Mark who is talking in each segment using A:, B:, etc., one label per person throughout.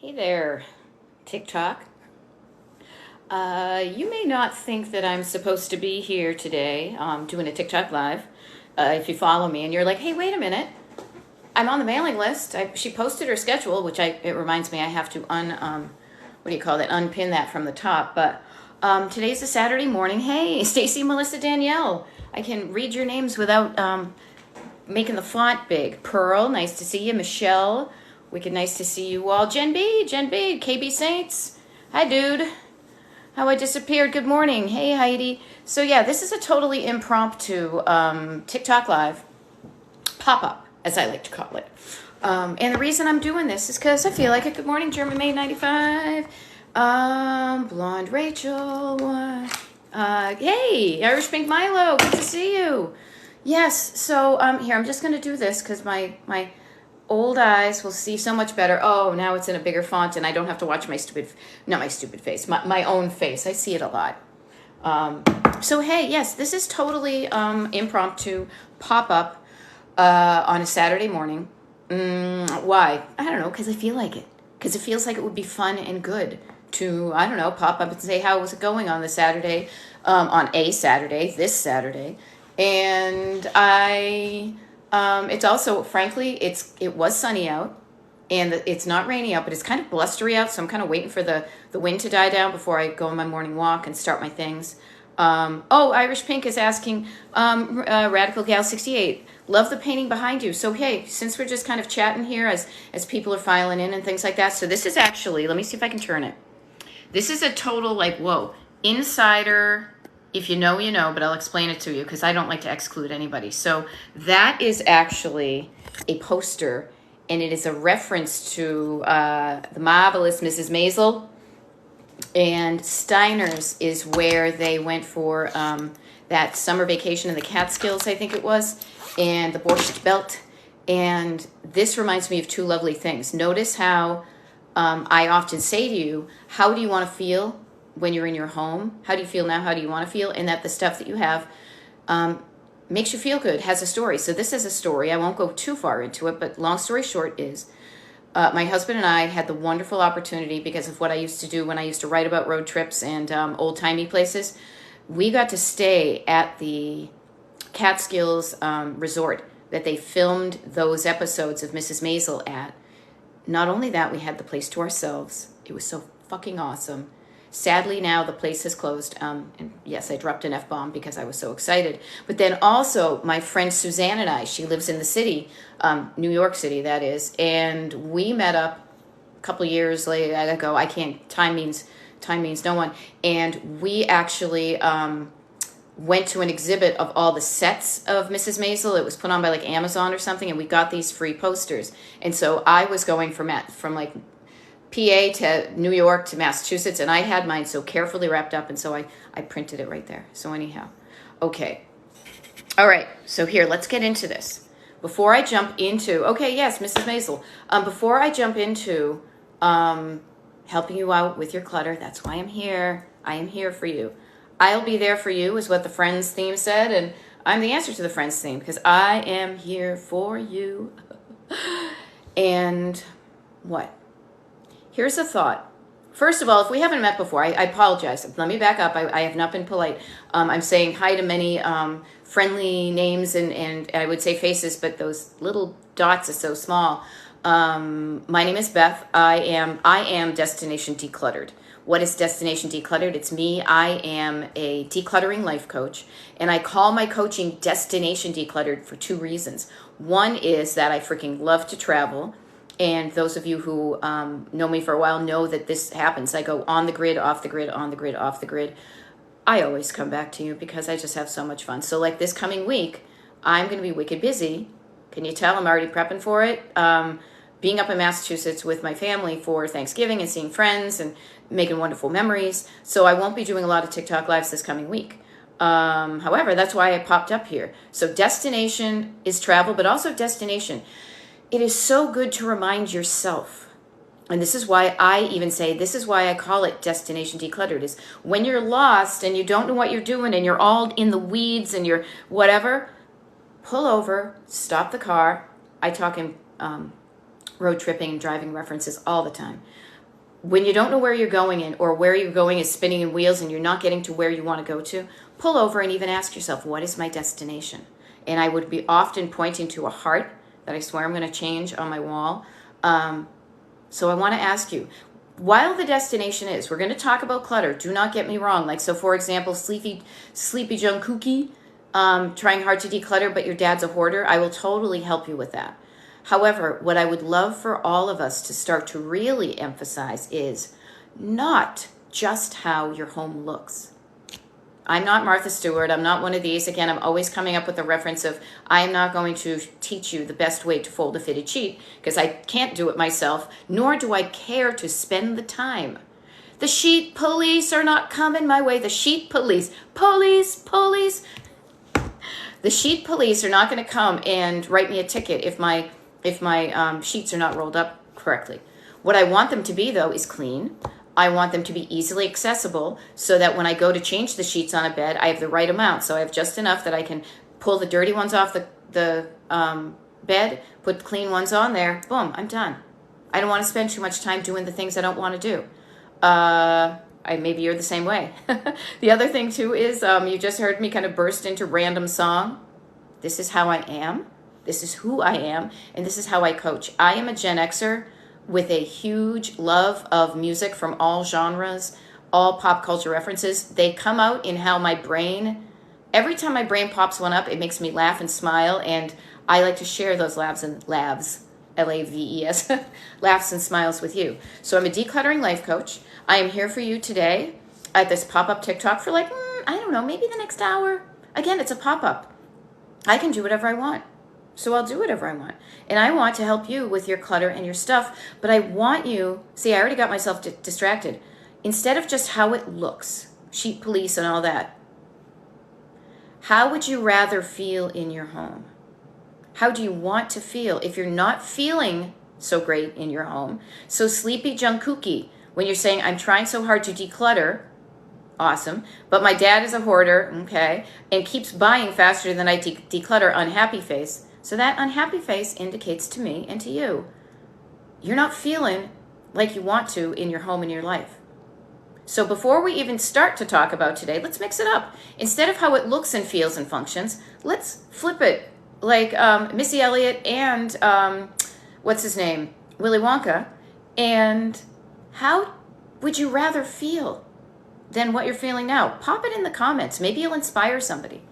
A: Hey there, TikTok. You may not think that I'm supposed to be here today doing a TikTok live. If you follow me and you're like, hey, wait a minute, I'm on the mailing list. She posted her schedule, which it reminds me I have to unpin that from the top. But today's a Saturday morning. Hey, Stacy, Melissa, Danielle. I can read your names without making the font big. Pearl, nice to see you. Michelle, wicked nice to see you all. Jen B, KB Saints. Hi, dude. How I disappeared. Good morning. Hey, Heidi. So yeah, this is a totally impromptu TikTok live pop-up, as I like to call it. And the reason I'm doing this is because I feel like it. Good morning, German Maid 95. Blonde Rachel. Hey, Irish Pink Milo. Good to see you. Yes. So here, I'm just gonna do this because my old eyes will see so much better. Oh, now it's in a bigger font and I don't have to watch not my stupid face, my own face. I see it a lot. So hey, yes, this is totally impromptu pop-up on a Saturday morning. Why? I don't know, because I feel like it. Because it feels like it would be fun and good to, I don't know, pop up and say, how was it going on the Saturday, this Saturday. And it's also, frankly, it was sunny out, and it's not rainy out, but it's kind of blustery out. So I'm kind of waiting for the wind to die down before I go on my morning walk and start my things. Irish Pink is asking, Radical Gal 68, love the painting behind you. So hey, since we're just kind of chatting here as people are filing in and things like that. So this is actually, let me see if I can turn it. This is a total insider. If you know, you know, but I'll explain it to you because I don't like to exclude anybody. So that is actually a poster, and it is a reference to the marvelous Mrs. Maisel. And Steiner's is where they went for that summer vacation in the Catskills, I think it was, and the Borscht Belt. And this reminds me of two lovely things. Notice how I often say to you, how do you want to feel when you're in your home? How do you feel now? How do you want to feel? And that the stuff that you have makes you feel good, has a story. So this is a story. I won't go too far into it, but long story short is my husband and I had the wonderful opportunity, because of what I used to do when I used to write about road trips and old-timey places. We got to stay at the Catskills resort that they filmed those episodes of Mrs. Maisel at. Not only that, we had the place to ourselves. It was so fucking awesome. Sadly, now the place has closed. And yes, I dropped an F-bomb because I was so excited. But then also, my friend Suzanne and I, she lives in the city, New York City, that is. And we met up a couple of years later. Time means no one. And we actually went to an exhibit of all the sets of Mrs. Maisel. It was put on by Amazon or something. And we got these free posters. And so I was going from PA to New York to Massachusetts, and I had mine so carefully wrapped up, and so I printed it right there. So anyhow, okay. All right, so here, let's get into this. Before I jump into, yes, Mrs. Maisel, before I jump into helping you out with your clutter, that's why I'm here. I am here for you. I'll be there for you is what the Friends theme said, and I'm the answer to the Friends theme, because I am here for you. And what? Here's a thought. First of all, if we haven't met before, I apologize. Let me back up. I have not been polite. I'm saying hi to many friendly names and I would say faces, but those little dots are so small. My name is Beth. I am Destination Decluttered. What is Destination Decluttered? It's me. I am a decluttering life coach, and I call my coaching Destination Decluttered for two reasons. One is that I freaking love to travel. And those of you who know me for a while know that this happens. I go on the grid, off the grid, on the grid, off the grid. I always come back to you because I just have so much fun. So this coming week, I'm going to be wicked busy. Can you tell I'm already prepping for it? Being up in Massachusetts with my family for Thanksgiving and seeing friends and making wonderful memories. So I won't be doing a lot of TikTok lives this coming week. However, that's why I popped up here. So destination is travel, but also destination. It is so good to remind yourself, and this is why I even say, this is why I call it Destination Decluttered, is when you're lost and you don't know what you're doing and you're all in the weeds and you're whatever, pull over, stop the car. I talk in road tripping and driving references all the time. when you don't know where you're going in, or where you're going is spinning in wheels and you're not getting to where you want to go to, pull over and even ask yourself, what is my destination? And I would be often pointing to a heart that I swear I'm going to change on my wall. So I want to ask you, while the destination is, we're going to talk about clutter. Do not get me wrong. Like, so for example, Sleepy Jungkookie, trying hard to declutter, but your dad's a hoarder. I will totally help you with that. However, what I would love for all of us to start to really emphasize is not just how your home looks. I'm not Martha Stewart. I'm not one of these. Again, I'm always coming up with a reference of, I am not going to teach you the best way to fold a fitted sheet because I can't do it myself, nor do I care to spend the time. The sheet police are not coming my way. The sheet police. Police. The sheet police are not going to come and write me a ticket if my sheets are not rolled up correctly. What I want them to be, though, is clean. I want them to be easily accessible so that when I go to change the sheets on a bed, I have the right amount. So I have just enough that I can pull the dirty ones off the bed, put the clean ones on there. Boom, I'm done. I don't want to spend too much time doing the things I don't want to do. Maybe you're the same way. The other thing, too, is you just heard me kind of burst into random song. This is how I am. This is who I am. And this is how I coach. I am a Gen Xer with a huge love of music from all genres, all pop culture references. They come out in how my brain, every time my brain pops one up, it makes me laugh and smile. And I like to share those laughs, L-A-V-E-S, laughs and smiles with you. So I'm a decluttering life coach. I am here for you today at this pop-up TikTok for like, I don't know, maybe the next hour. Again, it's a pop-up. I can do whatever I want. So I'll do whatever I want. And I want to help you with your clutter and your stuff. But I want you, see, I already got myself distracted. Instead of just how it looks, sheet police and all that, how would you rather feel in your home? How do you want to feel if you're not feeling so great in your home? So Sleepy Jungkookie, when you're saying, I'm trying so hard to declutter, awesome, but my dad is a hoarder, okay, and keeps buying faster than I declutter, unhappy face. So that unhappy face indicates to me and to you, you're not feeling like you want to in your home and your life. So before we even start to talk about today, let's mix it up. Instead of how it looks and feels and functions, let's flip it like Missy Elliott and what's his name? Willy Wonka. And how would you rather feel than what you're feeling now? Pop it in the comments. Maybe you'll inspire somebody.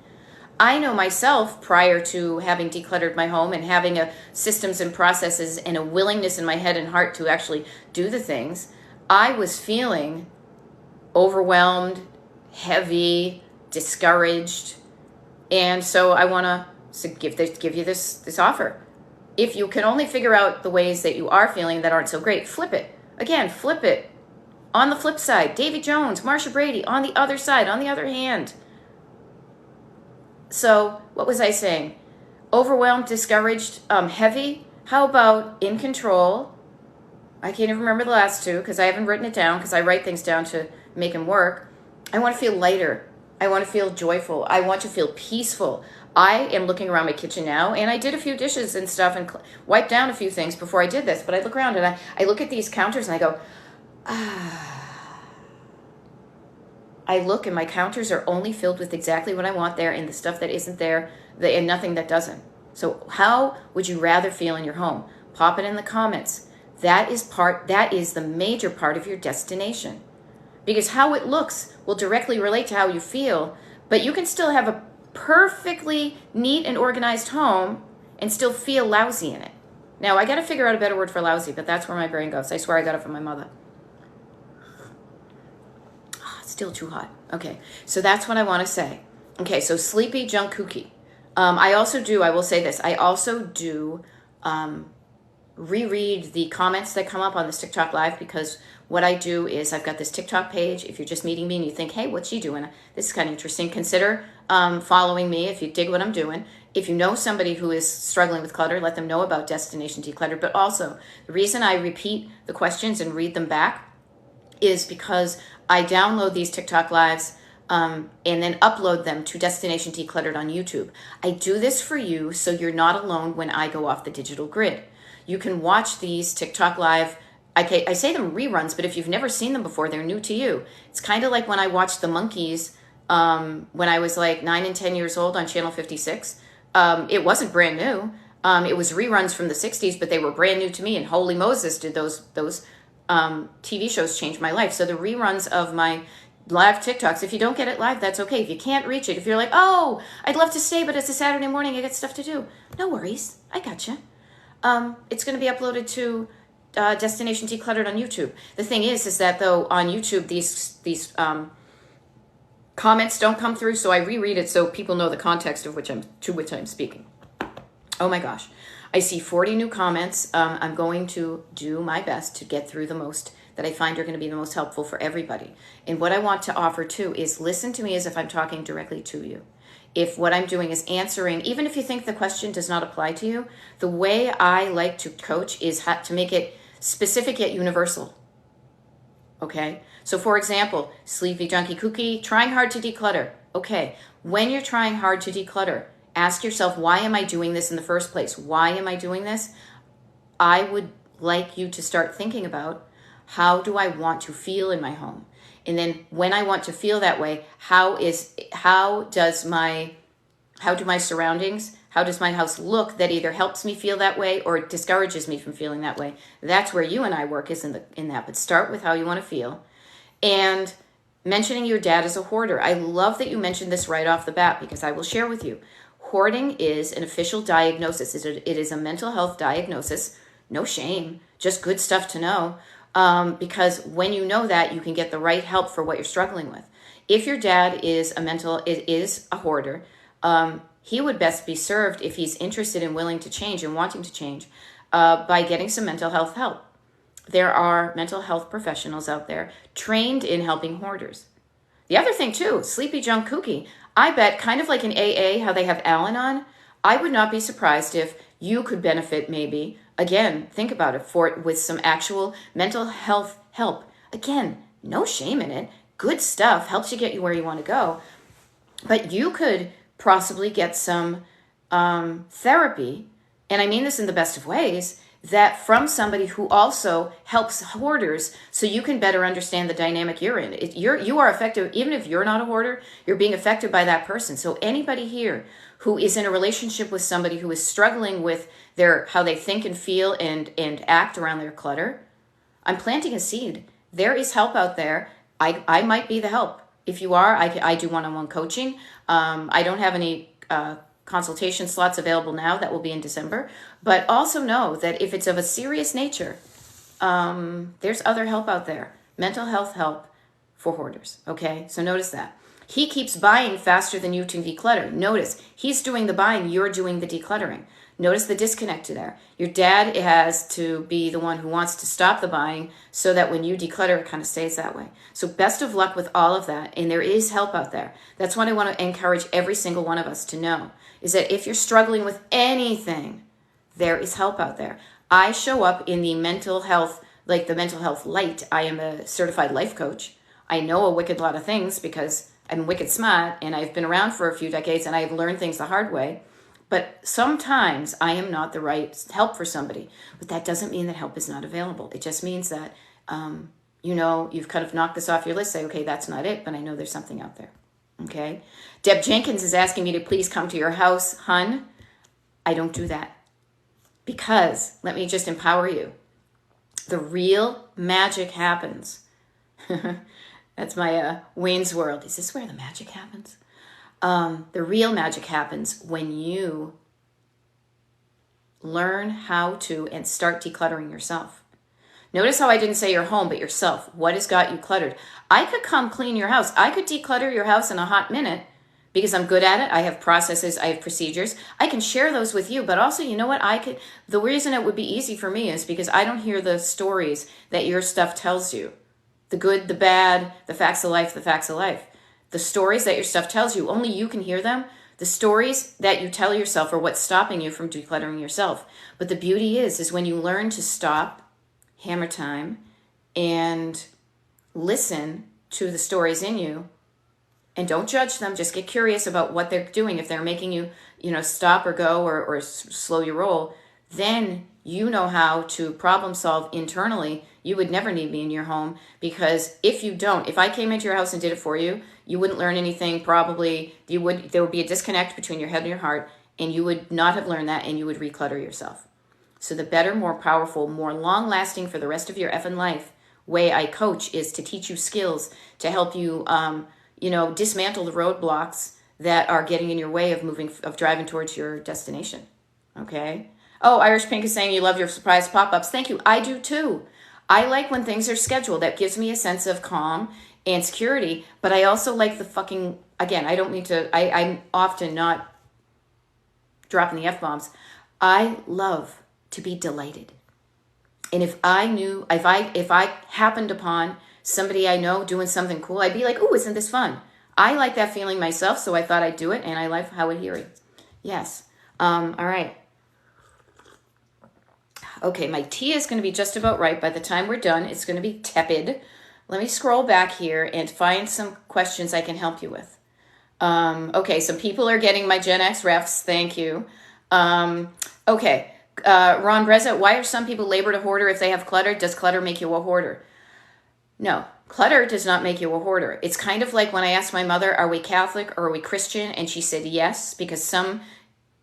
A: I know myself, prior to having decluttered my home and having systems and processes and a willingness in my head and heart to actually do the things, I was feeling overwhelmed, heavy, discouraged. And so I want to give you this offer. If you can only figure out the ways that you are feeling that aren't so great, flip it. Again, flip it. On the flip side, Davy Jones, Marsha Brady. On the other side, on the other hand. So what was I saying? Overwhelmed, discouraged, heavy. How about in control? I can't even remember the last two because I haven't written it down because I write things down to make them work. I want to feel lighter. I want to feel joyful. I want to feel peaceful. I am looking around my kitchen now, and I did a few dishes and stuff and wiped down a few things before I did this. But I look around and I look at these counters and I go, I look and my counters are only filled with exactly what I want there and the stuff that isn't there and nothing that doesn't. So how would you rather feel in your home? Pop it in the comments. That is the major part of your destination. Because how it looks will directly relate to how you feel, but you can still have a perfectly neat and organized home and still feel lousy in it. Now, I got to figure out a better word for lousy, but that's where my brain goes. I swear I got it from my mother. Still too hot. Okay, so that's what I want to say. Okay, so Sleepy Jungkookie. I will say this, I also do reread the comments that come up on this TikTok Live, because what I do is I've got this TikTok page. If you're just meeting me and you think, hey, what's she doing? This is kind of interesting. Consider following me if you dig what I'm doing. If you know somebody who is struggling with clutter, let them know about Destination Declutter. But also, the reason I repeat the questions and read them back is because I download these TikTok Lives and then upload them to Destination Decluttered on YouTube. I do this for you so you're not alone when I go off the digital grid. You can watch these TikTok Live I say them reruns, but if you've never seen them before, they're new to you. It's kind of like when I watched the Monkees when I was like 9 and 10 years old on Channel 56. It wasn't brand new. It was reruns from the 60s, but they were brand new to me. And holy Moses, did those TV shows change my life. So the reruns of my live TikToks, if you don't get it live, that's okay. If you can't reach it, if you're like, oh, I'd love to stay, but it's a Saturday morning, I got stuff to do. No worries. I got you. It's going to be uploaded to Destination Decluttered on YouTube. The thing is that though on YouTube, these comments don't come through, so I reread it so people know the context of which I'm speaking. Oh my gosh. I see 40 new comments. I'm going to do my best to get through the most that I find are going to be the most helpful for everybody. And what I want to offer too is listen to me as if I'm talking directly to you. If what I'm doing is answering, even if you think the question does not apply to you, the way I like to coach is to make it specific yet universal. Okay? So for example, Sleepy Junkie Cookie, trying hard to declutter. Okay, when you're trying hard to declutter, ask yourself, why am I doing this in the first place? Why am I doing this? I would like you to start thinking about, how do I want to feel in my home? And then when I want to feel that way, how do my surroundings, how does my house look that either helps me feel that way or discourages me from feeling that way? That's where you and I work, is in that. But start with how you want to feel. And mentioning your dad as a hoarder. I love that you mentioned this right off the bat, because I will share with you. Hoarding is an official diagnosis. It is a mental health diagnosis. No shame, just good stuff to know. Because when you know that, you can get the right help for what you're struggling with. If your dad is a hoarder, he would best be served, if he's interested and willing to change and wanting to change, by getting some mental health help. There are mental health professionals out there trained in helping hoarders. The other thing too, Sleepy Junk Cookie, I bet, kind of like in AA, how they have Al-Anon, I would not be surprised if you could benefit, maybe, again, think about it, with some actual mental health help. Again, no shame in it. Good stuff, helps you get you where you want to go. But you could possibly get some therapy, and I mean this in the best of ways, that from somebody who also helps hoarders, so you can better understand the dynamic you're in. You are affected, even if you're not a hoarder, you're being affected by that person. So anybody here who is in a relationship with somebody who is struggling with how they think and feel and act around their clutter, I'm planting a seed. There is help out there. I might be the help. If you are, I do one-on-one coaching. I don't have any consultation slots available now. That will be in December. But also know that if it's of a serious nature, there's other help out there. Mental health help for hoarders. Okay, so notice that. He keeps buying faster than you can declutter. Notice, he's doing the buying, you're doing the decluttering. Notice the disconnect there. Your dad has to be the one who wants to stop the buying so that when you declutter, it kind of stays that way. So best of luck with all of that. And there is help out there. That's what I want to encourage every single one of us to know, is that if you're struggling with anything, there is help out there. I show up in the mental health, like the mental health light. I am a certified life coach. I know a wicked lot of things because I'm wicked smart and I've been around for a few decades and I've learned things the hard way. But sometimes I am not the right help for somebody. But that doesn't mean that help is not available. It just means that, you've kind of knocked this off your list. Say, okay, that's not it, but I know there's something out there. Okay? Deb Jenkins is asking me to please come to your house. Hun, I don't do that. Because, let me just empower you. The real magic happens. That's my Wayne's World. Is this where the magic happens? The real magic happens when you learn how to and start decluttering yourself. Notice how I didn't say your home, but yourself. What has got you cluttered? I could come clean your house. I could declutter your house in a hot minute because I'm good at it. I have processes. I have procedures. I can share those with you. But also, you know what? The reason it would be easy for me is because I don't hear the stories that your stuff tells you. The good, the bad, the facts of life, the facts of life. The stories that your stuff tells you, only you can hear them. The stories that you tell yourself are what's stopping you from decluttering yourself. But the beauty is when you learn to stop, hammer time, and listen to the stories in you, and don't judge them, just get curious about what they're doing. If they're making you, stop or go or slow your roll, then you know how to problem solve internally, you would never need me in your home, because if you don't, if I came into your house and did it for you, you wouldn't learn anything. Probably there would be a disconnect between your head and your heart, and you would not have learned that, and you would reclutter yourself. So the better, more powerful, more long lasting for the rest of your effing life way I coach is to teach you skills to help you, dismantle the roadblocks that are getting in your way of driving towards your destination. Okay. Oh, Irish Pink is saying you love your surprise pop-ups. Thank you. I do too. I like when things are scheduled. That gives me a sense of calm and security. But I also like again, I don't mean to, I'm often not dropping the F-bombs. I love to be delighted. And if I happened upon somebody I know doing something cool, I'd be like, "Ooh, isn't this fun?" I like that feeling myself, so I thought I'd do it, and I like how it hears. Yes. All right. Okay, my tea is going to be just about right. By the time we're done, it's going to be tepid. Let me scroll back here and find some questions I can help you with. Okay, some people are getting my Gen X refs. Thank you. Okay. Ron Breza, why are some people labeled a hoarder if they have clutter? Does clutter make you a hoarder? No, clutter does not make you a hoarder. It's kind of like when I asked my mother, are we Catholic or are we Christian? And she said yes, because some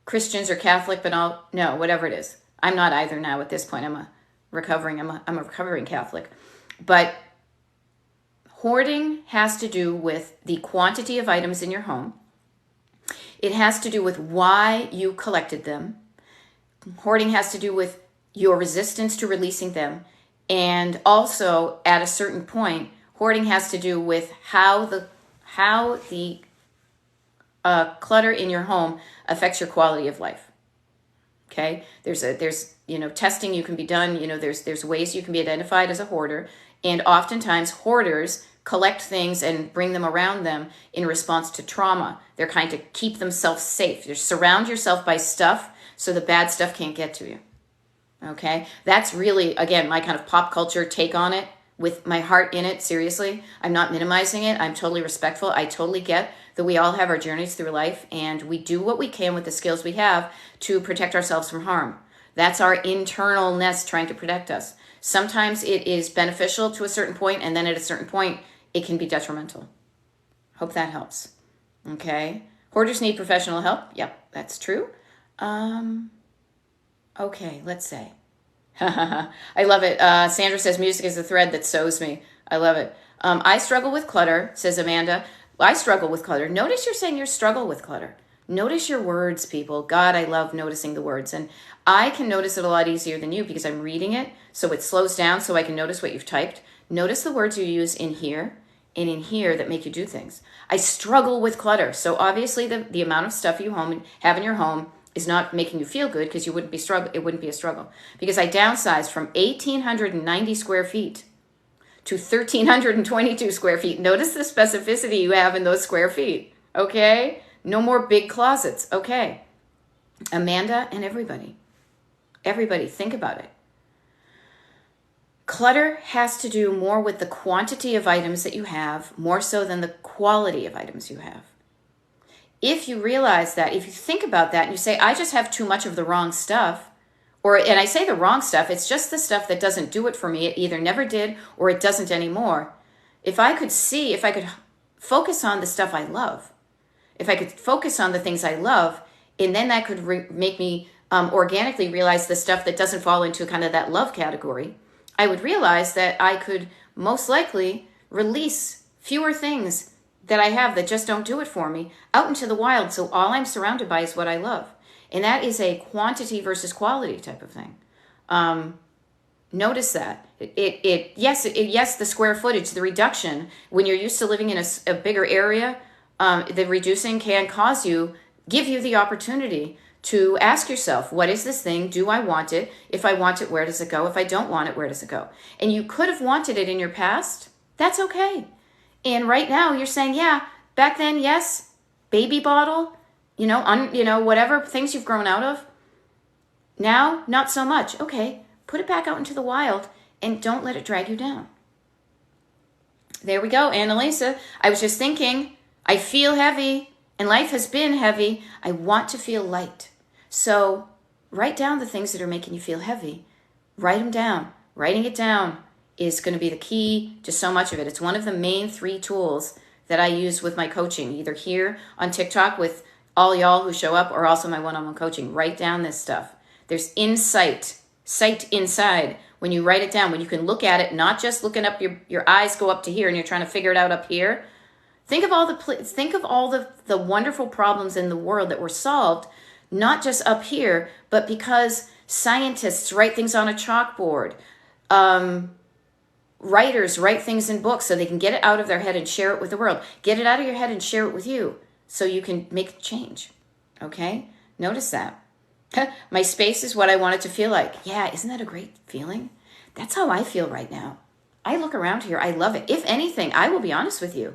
A: Christians are Catholic, but no, whatever it is. I'm not either now at this point. I'm a recovering Catholic. But hoarding has to do with the quantity of items in your home. It has to do with why you collected them. Hoarding has to do with your resistance to releasing them. And also, at a certain point, hoarding has to do with how the clutter in your home affects your quality of life. Okay? There's testing you can be done. There's ways you can be identified as a hoarder. And oftentimes, hoarders collect things and bring them around them in response to trauma. They're kind to keep themselves safe. You surround yourself by stuff so the bad stuff can't get to you. Okay? That's really, again, my kind of pop culture take on it with my heart in it. Seriously, I'm not minimizing it. I'm totally respectful. I totally get that we all have our journeys through life, and we do what we can with the skills we have to protect ourselves from harm. That's our internal nest trying to protect us. Sometimes it is beneficial to a certain point, and then at a certain point, it can be detrimental. Hope that helps. Okay? Hoarders need professional help. Yep, that's true. Okay, let's say. I love it. Sandra says music is a thread that sews me. I love it. I struggle with clutter, says Amanda. I struggle with clutter. Notice you're saying you struggle with clutter. Notice your words, people. God, I love noticing the words. And I can notice it a lot easier than you because I'm reading it, so it slows down so I can notice what you've typed. Notice the words you use in here and in here that make you do things. I struggle with clutter. So obviously the amount of stuff you have in your home is not making you feel good, because it wouldn't be a struggle. Because I downsized from 1,890 square feet to 1,322 square feet. Notice the specificity you have in those square feet, okay? No more big closets, okay? Amanda and everybody, think about it. Clutter has to do more with the quantity of items that you have, more so than the quality of items you have. If you realize that, if you think about that and you say, I just have too much of the wrong stuff, and I say the wrong stuff, it's just the stuff that doesn't do it for me. It either never did or it doesn't anymore. If I could focus on the stuff I love, if I could focus on the things I love, and then that could make me organically realize the stuff that doesn't fall into kind of that love category, I would realize that I could most likely release fewer things that I have that just don't do it for me out into the wild. So all I'm surrounded by is what I love. And that is a quantity versus quality type of thing. Notice that. Yes, the square footage, the reduction, when you're used to living in a bigger area, the reducing can give you the opportunity to ask yourself, what is this thing? Do I want it? If I want it, where does it go? If I don't want it, where does it go? And you could have wanted it in your past. That's okay. And right now you're saying, yeah, back then, yes, baby bottle, whatever things you've grown out of. Now, not so much. Okay, put it back out into the wild and don't let it drag you down. There we go. Annalisa, I was just thinking, I feel heavy and life has been heavy. I want to feel light. So write down the things that are making you feel heavy. Write them down. Writing it down is going to be the key to so much of it. It's one of the main 3 tools that I use with my coaching, either here on TikTok with all y'all who show up or also my one-on-one coaching. Write down this stuff. There's sight inside when you write it down, when you can look at it, not just looking up, your eyes go up to here and you're trying to figure it out up here. Think of all the wonderful problems in the world that were solved, not just up here, but because scientists write things on a chalkboard. Writers write things in books so they can get it out of their head and share it with the world. Get it out of your head and share it with you so you can make change. Okay? Notice that. My space is what I want it to feel like. Yeah, isn't that a great feeling? That's how I feel right now. I look around here. I love it. If anything, I will be honest with you.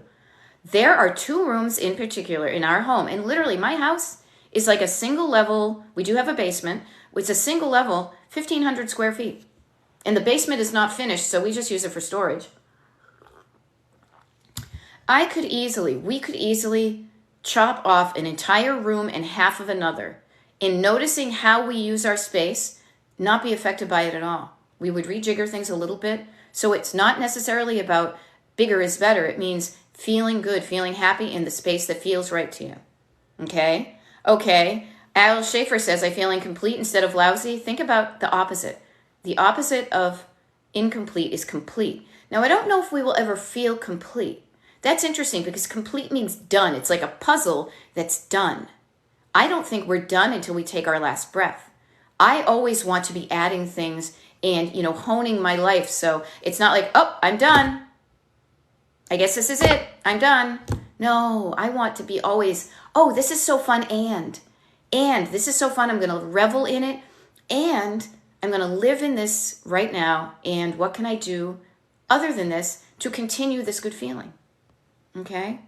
A: There are 2 rooms in particular in our home. And literally, my house is like a single level. We do have a basement. It's a single level, 1,500 square feet. And the basement is not finished, so we just use it for storage. We could easily chop off an entire room and half of another. In noticing how we use our space, not be affected by it at all. We would rejigger things a little bit. So it's not necessarily about bigger is better. It means feeling good, feeling happy in the space that feels right to you. Okay? Okay. Al Schaefer says, I feel incomplete instead of lousy. Think about the opposite. The opposite of incomplete is complete. Now, I don't know if we will ever feel complete. That's interesting because complete means done. It's like a puzzle that's done. I don't think we're done until we take our last breath. I always want to be adding things and, honing my life. So it's not like, oh, I'm done. I guess this is it. I'm done. No, I want to be always, oh, this is so fun. And this is so fun. I'm going to revel in it. And I'm going to live in this right now. And what can I do other than this to continue this good feeling? Okay.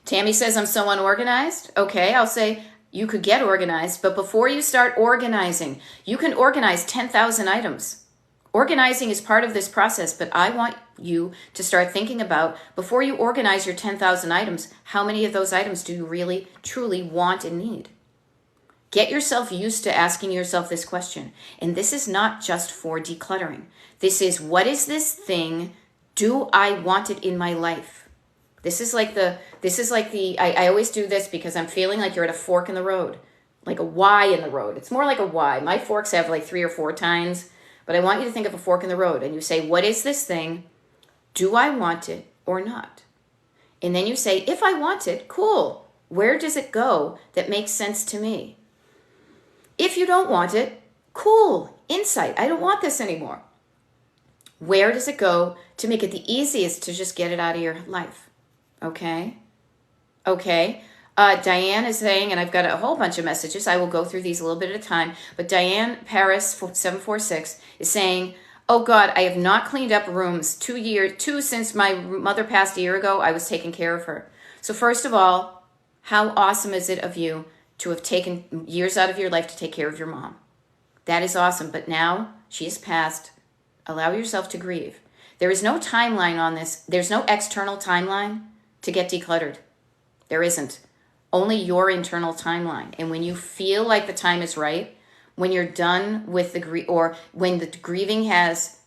A: Tammy says, I'm so unorganized. Okay, I'll say you could get organized, but before you start organizing, you can organize 10,000 items. Organizing is part of this process, but I want you to start thinking about, before you organize your 10,000 items, how many of those items do you really, truly want and need? Get yourself used to asking yourself this question. And this is not just for decluttering. This is, what is this thing? Do I want it in my life? This is like I always do this because I'm feeling like you're at a fork in the road, like a Y in the road. It's more like a Y. My forks have like 3 or 4 tines, but I want you to think of a fork in the road and you say, what is this thing? Do I want it or not? And then you say, if I want it, cool. Where does it go that makes sense to me? If you don't want it, cool. Insight. I don't want this anymore. Where does it go to make it the easiest to just get it out of your life? Okay. Diane is saying, and I've got a whole bunch of messages. I will go through these a little bit at a time. But Diane Paris 746 is saying, oh God, I have not cleaned up rooms 2 since my mother passed a year ago. I was taking care of her. So first of all, how awesome is it of you to have taken years out of your life to take care of your mom? That is awesome. But now she has passed. Allow yourself to grieve. There is no timeline on this. There's no external timeline to get decluttered. There isn't. Only your internal timeline. And when you feel like the time is right, when you're done with or when the grieving has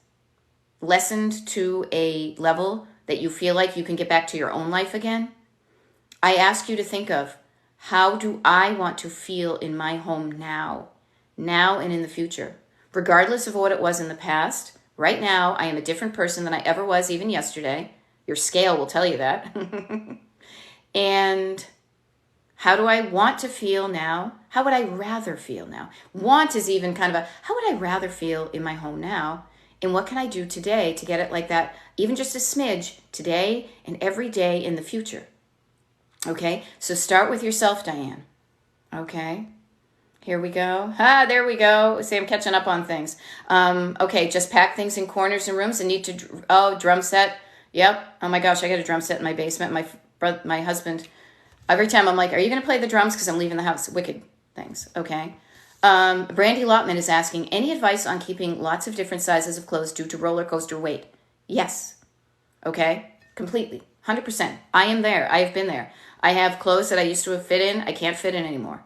A: lessened to a level that you feel like you can get back to your own life again, I ask you to think of, how do I want to feel in my home now and in the future? Regardless of what it was in the past, right now I am a different person than I ever was even yesterday. Your scale will tell you that. And how do I want to feel now? How would I rather feel now? Want is even kind of how would I rather feel in my home now? And what can I do today to get it like that, even just a smidge, today and every day in the future? Okay, so start with yourself, Diane. Okay, here we go. There we go. See, I'm catching up on things. Okay, just pack things in corners and rooms and need to, drum set. Yep. Oh my gosh, I got a drum set in my basement. My husband, every time I'm like, are you going to play the drums? Because I'm leaving the house. Wicked things. Okay. Brandy Lotman is asking, any advice on keeping lots of different sizes of clothes due to roller coaster weight? Yes. Okay. Completely. 100%. I am there. I have been there. I have clothes that I used to fit in. I can't fit in anymore.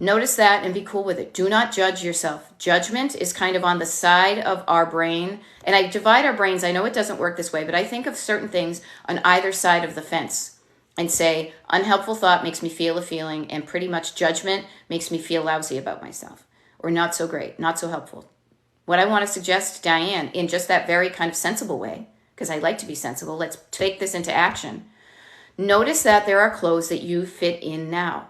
A: Notice that and be cool with it. Do not judge yourself. Judgment is kind of on the side of our brain. And I divide our brains. I know it doesn't work this way, but I think of certain things on either side of the fence and say, unhelpful thought makes me feel a feeling, and pretty much judgment makes me feel lousy about myself, or not so great, not so helpful. What I want to suggest to Diane, in just that very kind of sensible way, because I like to be sensible, let's take this into action. Notice that there are clothes that you fit in now.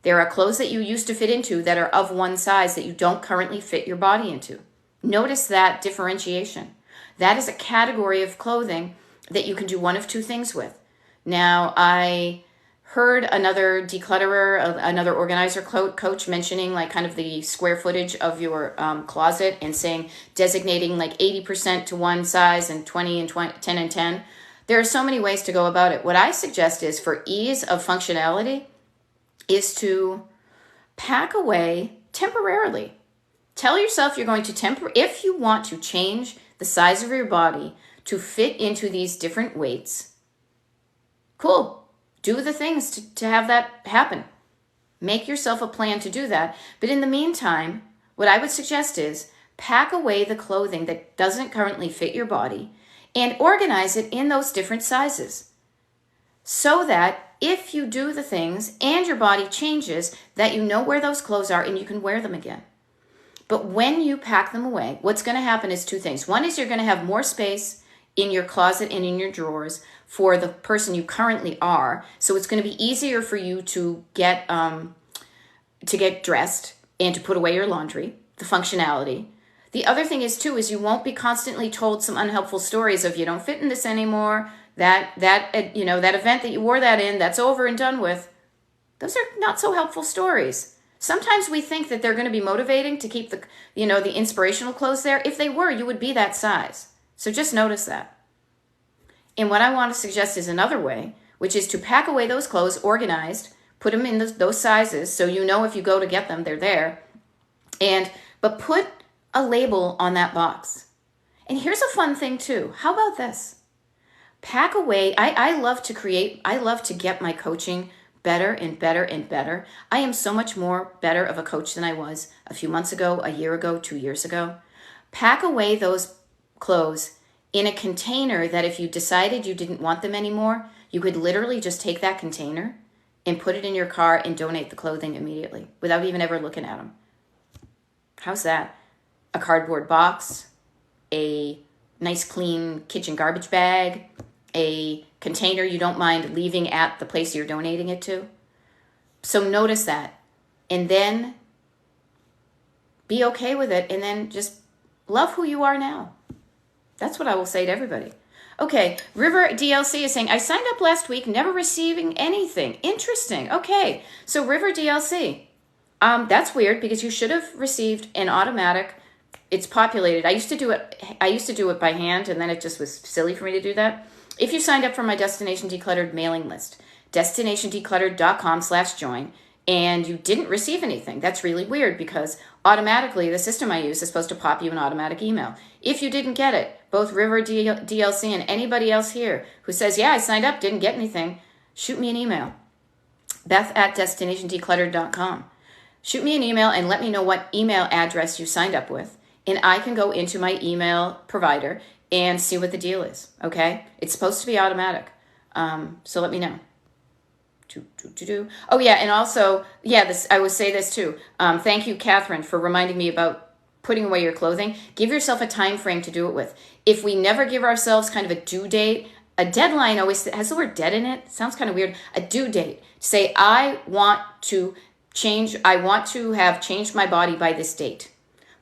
A: There are clothes that you used to fit into that are of one size that you don't currently fit your body into. Notice that differentiation. That is a category of clothing that you can do one of two things with. Now, I heard another declutterer, another organizer coach mentioning like kind of the square footage of your closet and saying designating like 80% to one size and 20 and 20, 10 and 10. There are so many ways to go about it. What I suggest is, for ease of functionality, is to pack away temporarily. Tell yourself you're going to if you want to change the size of your body to fit into these different weights, cool. Do the things to have that happen. Make yourself a plan to do that. But in the meantime, what I would suggest is pack away the clothing that doesn't currently fit your body and organize it in those different sizes, so that if you do the things and your body changes, that you know where those clothes are and you can wear them again. But when you pack them away, what's going to happen is two things. One is you're going to have more space in your closet and in your drawers for the person you currently are. So it's going to be easier for you to get dressed and to put away your laundry, the functionality. The other thing is too, is you won't be constantly told some unhelpful stories of you don't fit in this anymore. That event that you wore that in, that's over and done with. Those are not so helpful stories. Sometimes we think that they're going to be motivating to keep the inspirational clothes there. If they were, you would be that size. So just notice that. And what I want to suggest is another way, which is to pack away those clothes organized, put them in those sizes so you know if you go to get them, they're there. But put a label on that box. And here's a fun thing too. How about this? Pack away. I love to get my coaching better and better and better. I am so much more better of a coach than I was a few months ago, a year ago, 2 years ago. Pack away those clothes in a container that if you decided you didn't want them anymore, you could literally just take that container and put it in your car and donate the clothing immediately without even ever looking at them. How's that? A cardboard box, a nice clean kitchen garbage bag, a container you don't mind leaving at the place you're donating it to. So notice that, and then be okay with it, and then just love who you are now. That's what I will say to everybody. Okay, River DLC is saying, I signed up last week, never receiving anything. Interesting. Okay, so River DLC, that's weird because you should have received an automatic. It's populated. I used to do it by hand, and then it just was silly for me to do that. If you signed up for my Destination Decluttered mailing list, destinationdecluttered.com/join, and you didn't receive anything, that's really weird because automatically the system I use is supposed to pop you an automatic email. If you didn't get it, both River DLC and anybody else here who says, yeah, I signed up, didn't get anything, shoot me an email. Beth@destinationdecluttered.com. Shoot me an email and let me know what email address you signed up with, and I can go into my email provider and see what the deal is, okay? It's supposed to be automatic, so let me know. Oh, yeah, and also, I would say this too. Thank you, Catherine, for reminding me about putting away your clothing. Give yourself a time frame to do it with. If we never give ourselves kind of a due date, a deadline always has the word dead in it. Sounds kind of weird. A due date. Say, I want to have changed my body by this date.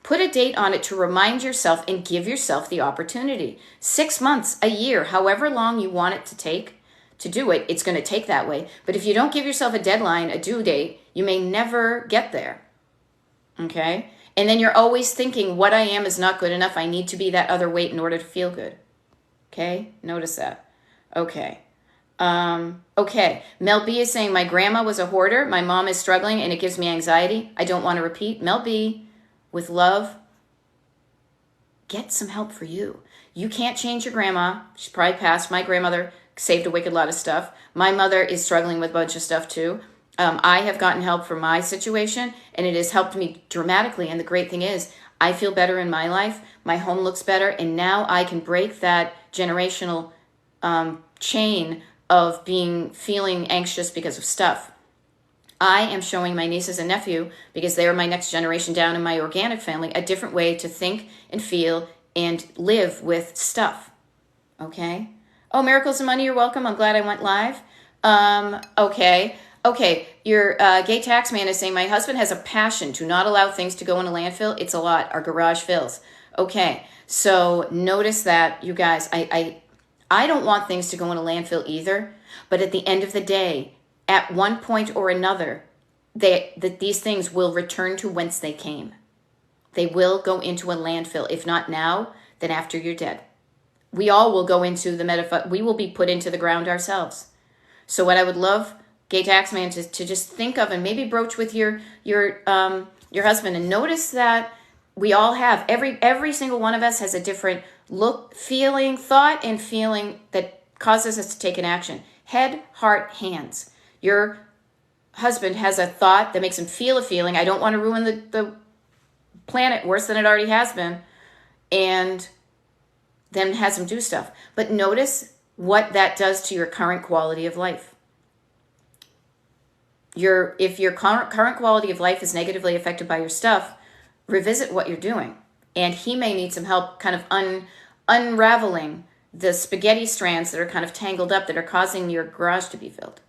A: Put a date on it to remind yourself and give yourself the opportunity. 6 months, a year, however long you want it to take to do it, it's going to take that way. But if you don't give yourself a deadline, a due date, you may never get there. Okay? And then you're always thinking, what I am is not good enough. I need to be that other weight in order to feel good. Okay? Notice that. Okay. Okay. Mel B is saying, my grandma was a hoarder. My mom is struggling and it gives me anxiety. I don't want to repeat. Mel B, with love, get some help for you. You can't change your grandma. She's probably passed. My grandmother saved a wicked lot of stuff. My mother is struggling with a bunch of stuff too. I have gotten help for my situation, and it has helped me dramatically. And the great thing is, I feel better in my life. My home looks better, and now I can break that generational chain of feeling anxious because of stuff. I am showing my nieces and nephew, because they are my next generation down in my organic family, a different way to think and feel and live with stuff. Okay? Oh, Miracles and Money, you're welcome. I'm glad I went live. Okay, your gay tax man is saying, my husband has a passion to not allow things to go in a landfill. It's a lot. Our garage fills. Okay, so notice that, you guys, I don't want things to go in a landfill either, but at the end of the day, at one point or another, these things will return to whence they came. They will go into a landfill. If not now, then after you're dead. We all will go into we will be put into the ground ourselves. So what I would love, gay tax man, to just think of and maybe broach with your husband, and notice that we all have, every single one of us has a different thought and feeling that causes us to take an action. Head, heart, hands. Your husband has a thought that makes him feel a feeling. I don't want to ruin the planet worse than it already has been. And then has him do stuff. But notice what that does to your current quality of life. If your current quality of life is negatively affected by your stuff, revisit what you're doing. And he may need some help kind of unraveling the spaghetti strands that are kind of tangled up that are causing your garage to be filled.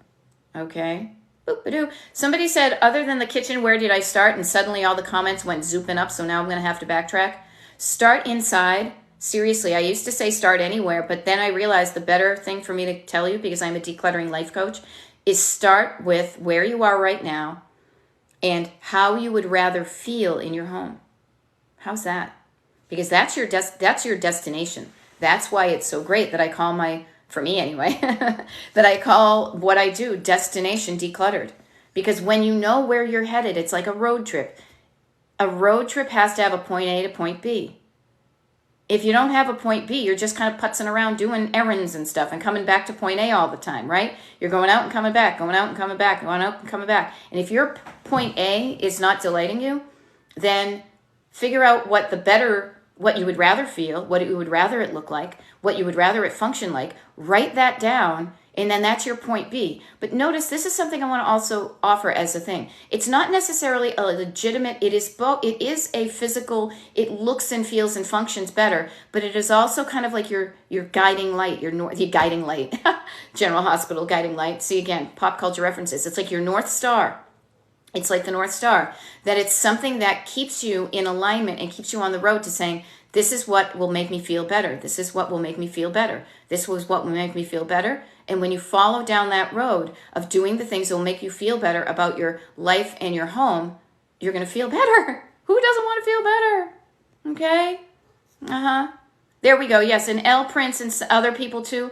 A: Okay? Boop-a-doo. Somebody said, other than the kitchen, where did I start? And suddenly all the comments went zooping up, so now I'm going to have to backtrack. Start inside. Seriously, I used to say start anywhere, but then I realized the better thing for me to tell you, because I'm a decluttering life coach, is start with where you are right now and how you would rather feel in your home. How's that? Because that's your destination. That's why it's so great that I call for me anyway, that I call what I do Destination Decluttered. Because when you know where you're headed, it's like a road trip. A road trip has to have a point A to point B. If you don't have a point B, you're just kind of putzing around doing errands and stuff and coming back to point A all the time, right? You're going out and coming back, going out and coming back, going out and coming back. And if your point A is not delighting you, then figure out what you would rather feel, what you would rather it look like, what you would rather it function like. Write that down, and then that's your point B. But notice, this is something I want to also offer as a thing. It's not necessarily a legitimate, it is a physical, it looks and feels and functions better, but it is also kind of like your guiding light, your guiding light, General Hospital guiding light. See, again, pop culture references. It's like your North Star. It's like the North Star, that it's something that keeps you in alignment and keeps you on the road to saying, this is what will make me feel better. This is what will make me feel better. This was what will make me feel better. And when you follow down that road of doing the things that will make you feel better about your life and your home, you're going to feel better. Who doesn't want to feel better? Okay? There we go. Yes, and L Prince and other people too.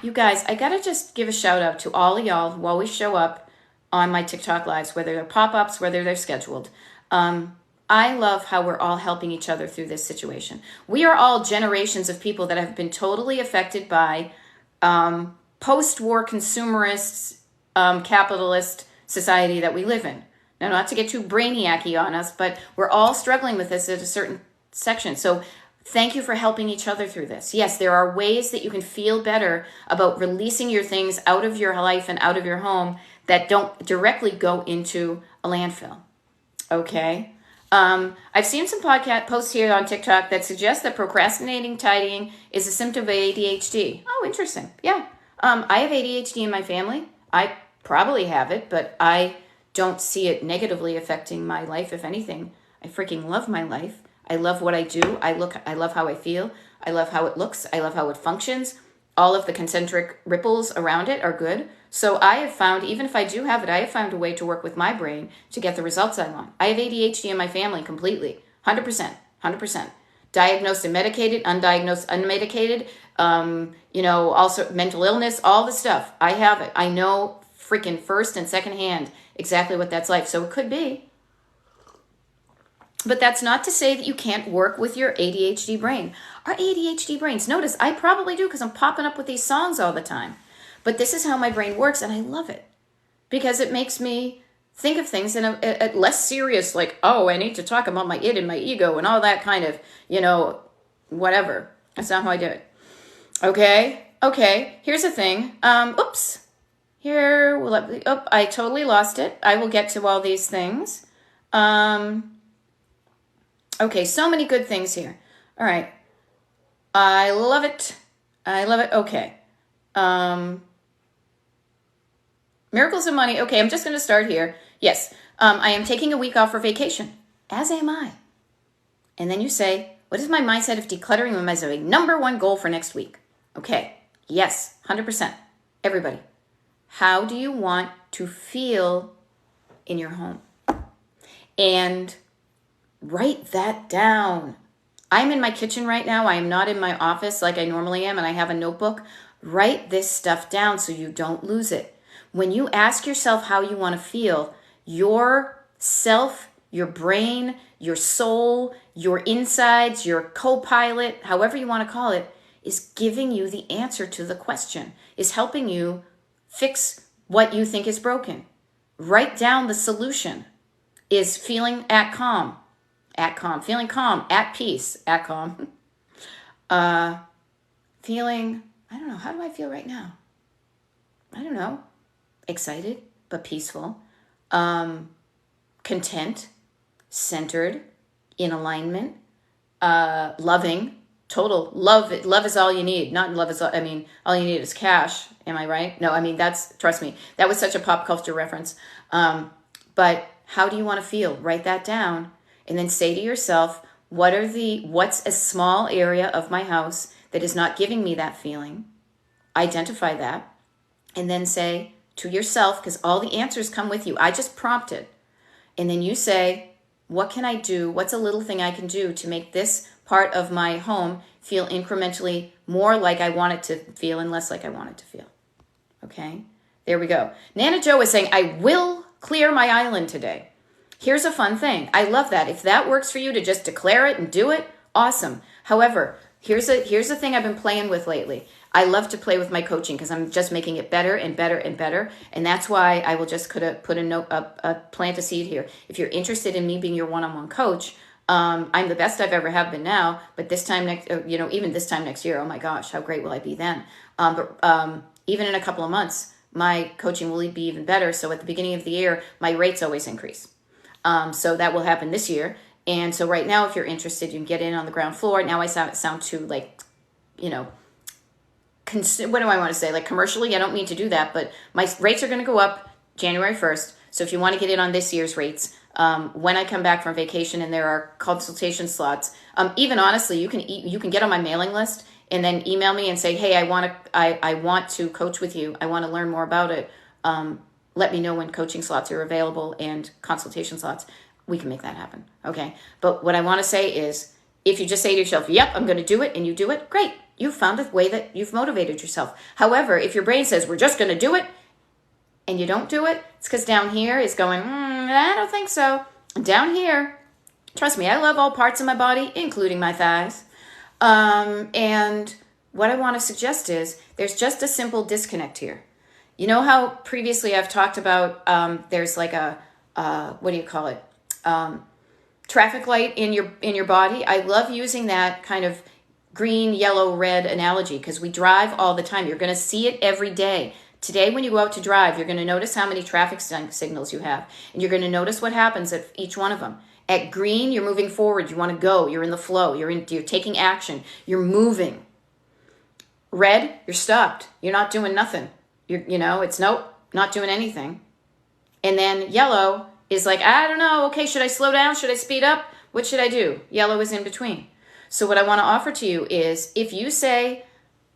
A: You guys, I got to just give a shout out to all of y'all who always show up on my TikTok lives, whether they're pop-ups, whether they're scheduled. I love how we're all helping each other through this situation. We are all generations of people that have been totally affected by post-war consumerist, capitalist society that we live in. Now, not to get too brainiac-y on us, but we're all struggling with this at a certain section. So thank you for helping each other through this. Yes, there are ways that you can feel better about releasing your things out of your life and out of your home that don't directly go into a landfill. Okay? I've seen some podcast posts here on TikTok that suggest that procrastinating tidying is a symptom of ADHD. Oh, interesting. Yeah. I have ADHD in my family. I probably have it, but I don't see it negatively affecting my life. If anything, I freaking love my life. I love what I do. I love how I feel. I love how it looks. I love how it functions. All of the concentric ripples around it are good. So I have found, even if I do have it, I have found a way to work with my brain to get the results I want. I have ADHD in my family completely. 100%. Diagnosed and medicated, undiagnosed, unmedicated, also mental illness, all the stuff. I have it. I know freaking first and second hand exactly what that's like. So it could be. But that's not to say that you can't work with your ADHD brain. Our ADHD brains, notice, I probably do because I'm popping up with these songs all the time. But this is how my brain works, and I love it. because it makes me think of things in a less serious, like, oh, I need to talk about my id and my ego and all that kind of, whatever. That's not how I do it. Okay, here's the thing. Oops. I totally lost it. I will get to all these things. Okay, so many good things here. All right. I love it. Okay. Miracles of money. Okay, I'm just going to start here. Yes, I am taking a week off for vacation, as am I. And then you say, what is my mindset of decluttering my number one goal for next week? Okay, yes, 100%. Everybody, how do you want to feel in your home? And write that down. I'm in my kitchen right now. I am not in my office like I normally am, and I have a notebook. Write this stuff down so you don't lose it. When you ask yourself how you want to feel, your self, your brain, your soul, your insides, your co-pilot, however you want to call it, is giving you the answer to the question, is helping you fix what you think is broken. Write down the solution. Is feeling calm, feeling calm, at peace, at calm. Feeling, I don't know, how do I feel right now? I don't know. Excited, but peaceful. Content, centered, in alignment, loving, total. Love is all you need. Not love is all, all you need is cash. Am I right? No, trust me, that was such a pop culture reference. But how do you want to feel? Write that down and then say to yourself, what's a small area of my house that is not giving me that feeling? Identify that and then say to yourself, because all the answers come with you. I just prompted. And then you say, what can I do? What's a little thing I can do to make this part of my home feel incrementally more like I want it to feel and less like I want it to feel? Okay, there we go. Nana Joe is saying, I will clear my island today. Here's a fun thing. I love that. If that works for you to just declare it and do it, awesome. However, here's the thing I've been playing with lately. I love to play with my coaching because I'm just making it better and better and better. And that's why I will just put a note up, plant a seed here. If you're interested in me being your one-on-one coach, I'm the best I've ever have been now. But this time even this time next year, oh my gosh, how great will I be then? Even in a couple of months, my coaching will be even better. So at the beginning of the year, my rates always increase. So that will happen this year. And so right now, if you're interested, you can get in on the ground floor. Now I sound too what do I want to say? Like commercially, I don't mean to do that, but my rates are going to go up January 1st. So if you want to get in on this year's rates, when I come back from vacation and there are consultation slots, even honestly, you can get on my mailing list and then email me and say, hey, I want to coach with you. I want to learn more about it. Let me know when coaching slots are available and consultation slots. We can make that happen. Okay. But what I want to say is, if you just say to yourself, yep, I'm going to do it, and you do it, great. You found a way that you've motivated yourself. However, if your brain says, we're just going to do it, and you don't do it, it's because down here is going, I don't think so. Down here, trust me, I love all parts of my body, including my thighs. And what I want to suggest is, there's just a simple disconnect here. You know how previously I've talked about there's like a, what do you call it? Traffic light in your body. I love using that kind of green, yellow, red analogy because we drive all the time. You're going to see it every day. Today, when you go out to drive, you're going to notice how many traffic signals you have. And you're going to notice what happens at each one of them. At green, you're moving forward. You want to go. You're in the flow. You're taking action. You're moving. Red, you're stopped. You're not doing nothing. It's nope, not doing anything. And then yellow is like, I don't know. Okay, should I slow down? Should I speed up? What should I do? Yellow is in between. So what I want to offer to you is, if you say,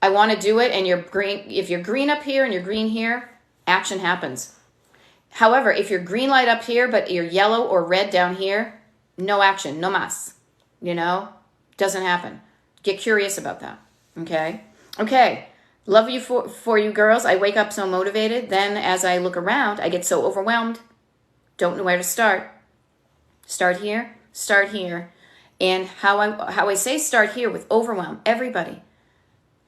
A: I want to do it, and you're green, if you're green up here and you're green here, action happens. However, if you're green light up here, but you're yellow or red down here, no action, no mas. Doesn't happen. Get curious about that. Okay. Love you for you girls. I wake up so motivated. Then as I look around, I get so overwhelmed. Don't know where to start. Start here. And how I say start here with overwhelm, everybody.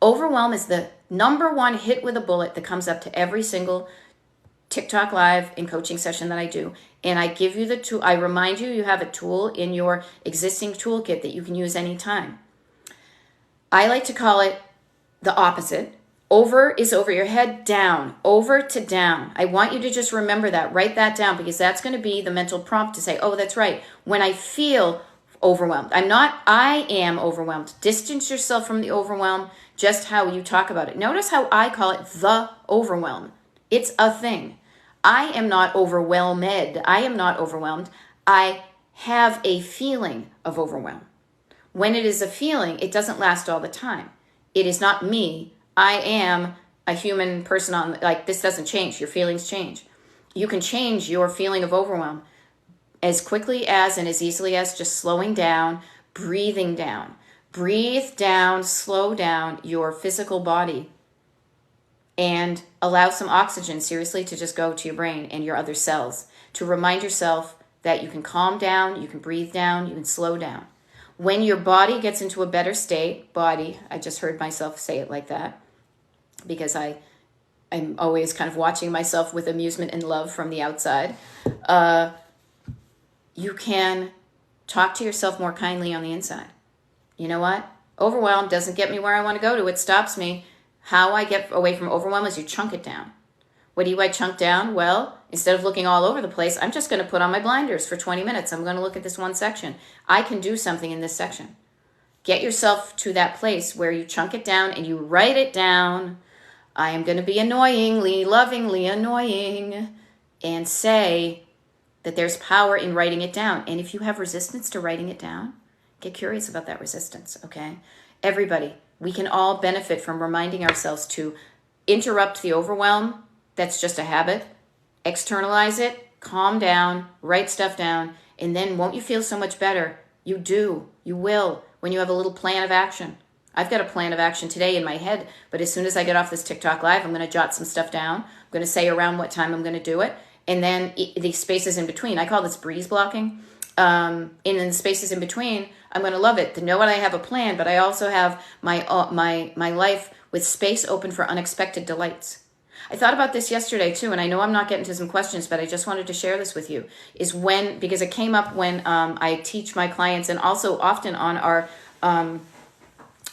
A: Overwhelm is the number one hit with a bullet that comes up to every single TikTok live and coaching session that I do. And I give you the tool. I remind you, you have a tool in your existing toolkit that you can use anytime. I like to call it the opposite. Over is over your head, down, over to down. I want you to just remember that, write that down, because that's going to be the mental prompt to say, oh, that's right. When I feel overwhelmed, I am overwhelmed. Distance yourself from the overwhelm, just how you talk about it. Notice how I call it the overwhelm. It's a thing. I am not overwhelmed. I am not overwhelmed. I have a feeling of overwhelm. When it is a feeling, it doesn't last all the time. It is not me. I am a human person this doesn't change. Your feelings change. You can change your feeling of overwhelm as quickly as and as easily as just slowing down, breathing down. Breathe down, slow down your physical body and allow some oxygen, seriously, to just go to your brain and your other cells to remind yourself that you can calm down, you can breathe down, you can slow down. When your body gets into a better state, I just heard myself say it like that, because I'm always kind of watching myself with amusement and love from the outside. You can talk to yourself more kindly on the inside. You know what? Overwhelm doesn't get me where I want to go to. It stops me. How I get away from overwhelm is you chunk it down. What do I chunk down? Well, instead of looking all over the place, I'm just going to put on my blinders for 20 minutes. I'm going to look at this one section. I can do something in this section. Get yourself to that place where you chunk it down and you write it down. I am going to be annoyingly, lovingly annoying, and say that there's power in writing it down. And if you have resistance to writing it down, get curious about that resistance, okay? Everybody, we can all benefit from reminding ourselves to interrupt the overwhelm. That's just a habit. Externalize it, calm down, write stuff down, and then won't you feel so much better? You do. You will when you have a little plan of action. I've got a plan of action today in my head, but as soon as I get off this TikTok live, I'm going to jot some stuff down. I'm going to say around what time I'm going to do it. And then the spaces in between, I call this breeze blocking. And in the spaces in between, I'm going to love it to know what I have a plan, but I also have my life with space open for unexpected delights. I thought about this yesterday too, and I know I'm not getting to some questions, but I just wanted to share this with you, because it came up when I teach my clients, and also often on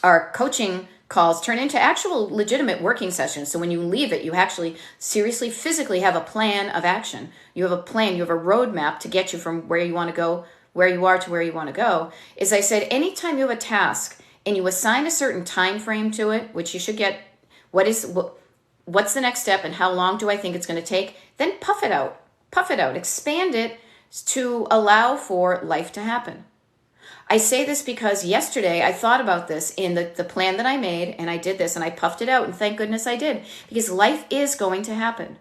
A: our coaching calls turn into actual legitimate working sessions. So when you leave it, you actually seriously, physically have a plan of action. You have a plan, you have a roadmap to get you from where you want to go, where you are to where you want to go. As I said, anytime you have a task and you assign a certain time frame to it, which you should get, what's the next step and how long do I think it's going to take? Then puff it out, expand it to allow for life to happen. I say this because yesterday I thought about this in the plan that I made, and I did this and I puffed it out, and thank goodness I did, because life is going to happen.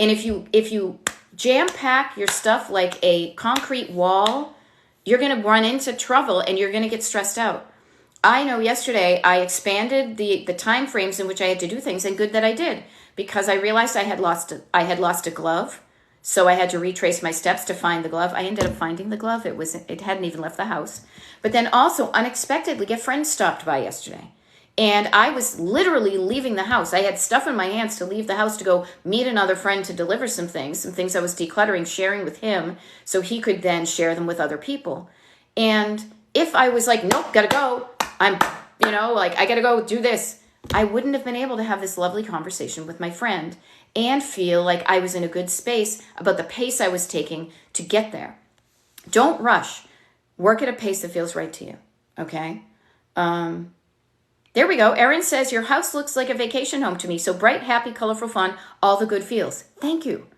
A: And if you jam pack your stuff like a concrete wall, you're going to run into trouble and you're going to get stressed out. I know yesterday I expanded the time frames in which I had to do things, and good that I did, because I realized I had lost a glove. So I had to retrace my steps to find the glove. I ended up finding the glove. It hadn't even left the house. But then also unexpectedly, a friend stopped by yesterday. And I was literally leaving the house. I had stuff in my hands to leave the house to go meet another friend to deliver some things I was decluttering, sharing with him so he could then share them with other people. And if I was like, nope, gotta go. I gotta go do this. I wouldn't have been able to have this lovely conversation with my friend and feel like I was in a good space about the pace I was taking to get there. Don't rush. Work at a pace that feels right to you, okay? There we go. Erin says, your house looks like a vacation home to me. So bright, happy, colorful, fun, all the good feels. Thank you.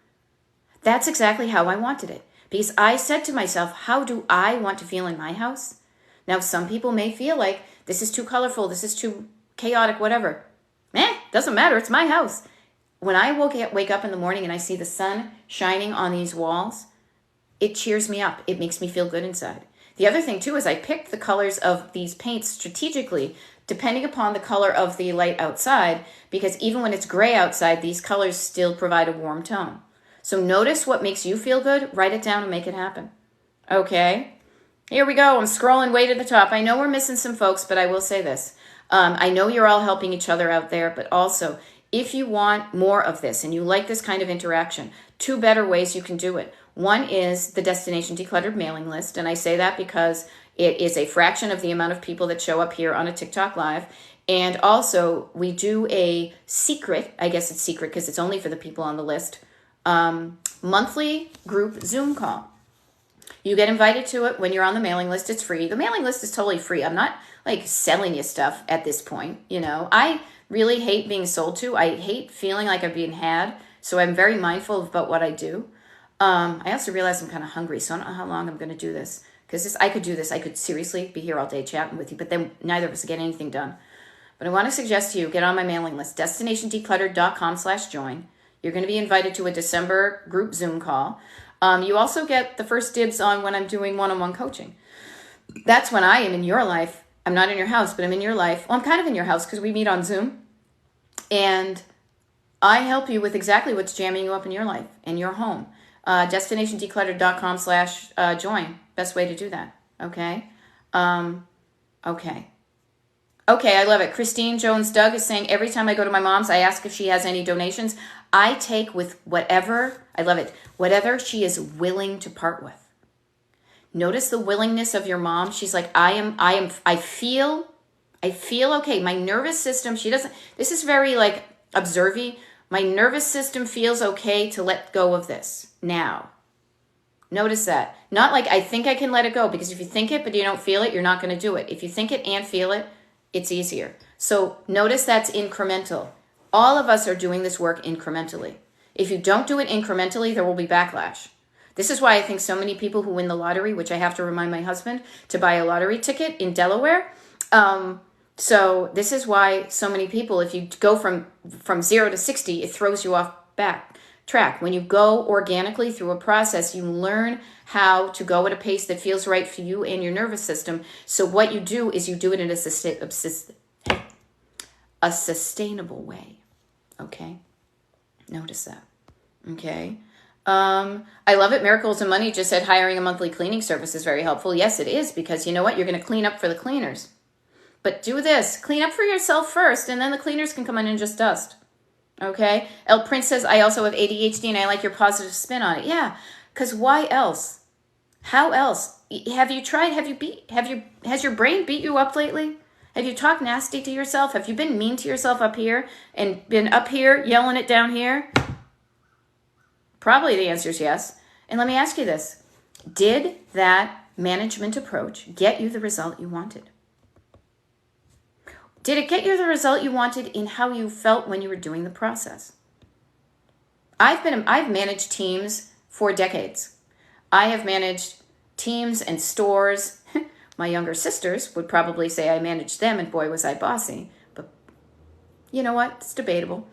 A: That's exactly how I wanted it. Because I said to myself, how do I want to feel in my house? Now, some people may feel like this is too colorful, this is too chaotic, whatever. Doesn't matter. It's my house. When I wake up in the morning and I see the sun shining on these walls, it cheers me up. It makes me feel good inside. The other thing too is I picked the colors of these paints strategically depending upon the color of the light outside, because even when it's gray outside, these colors still provide a warm tone. So notice what makes you feel good, write it down and make it happen. Okay, here we go. I'm scrolling way to the top. I know we're missing some folks, but I will say this. I know you're all helping each other out there, but also if you want more of this and you like this kind of interaction, 2 better ways you can do it. One is the Destination Decluttered mailing list. And I say that because it is a fraction of the amount of people that show up here on a TikTok Live. And also, we do a secret, I guess it's secret because it's only for the people on the list, monthly group Zoom call. You get invited to it when you're on the mailing list. It's free. The mailing list is totally free. I'm not like selling you stuff at this point. I really hate being sold to. I hate feeling like I'm being had. So I'm very mindful about what I do. I also realize I'm kind of hungry, so I don't know how long I'm going to do this. Because I could do this. I could seriously be here all day chatting with you, but then neither of us get anything done. But I want to suggest to you, get on my mailing list, DestinationDecluttered.com/join. You're going to be invited to a December group Zoom call. You also get the first dibs on when I'm doing one-on-one coaching. That's when I am in your life. I'm not in your house, but I'm in your life. Well, I'm kind of in your house because we meet on Zoom. And I help you with exactly what's jamming you up in your life, in your home. DestinationDecluttered.com/join. Best way to do that. Okay? Okay. Okay, I love it. Christine Jones-Doug is saying, every time I go to my mom's, I ask if she has any donations. I take with whatever, I love it, whatever she is willing to part with. Notice the willingness of your mom. She's like, I feel okay. My nervous system, this is very like observy. My nervous system feels okay to let go of this now. Notice that. Not like I think I can let it go, because if you think it but you don't feel it, you're not going to do it. If you think it and feel it, it's easier. So notice that's incremental. All of us are doing this work incrementally. If you don't do it incrementally, there will be backlash. This is why I think so many people who win the lottery, which I have to remind my husband to buy a lottery ticket in Delaware. So this is why so many people, if you go from 0 to 60, it throws you off back track. When you go organically through a process, you learn how to go at a pace that feels right for you and your nervous system. So what you do is you do it in a sustainable way. Okay? Notice that. Okay? I love it. Miracles and Money just said hiring a monthly cleaning service is very helpful. Yes, it is, because you know what? You're going to clean up for the cleaners. But do this. Clean up for yourself first, and then the cleaners can come in and just dust. Okay? El Prince says, I also have ADHD and I like your positive spin on it. Yeah, because why else? How else? Has your brain beat you up lately? Have you talked nasty to yourself? Have you been mean to yourself up here and been up here yelling it down here? Probably the answer is yes. And let me ask you this. Did that management approach get you the result you wanted? Did it get you the result you wanted in how you felt when you were doing the process? I've managed teams for decades. I have managed teams and stores. My younger sisters would probably say I managed them, and boy, was I bossy. But you know what? It's debatable.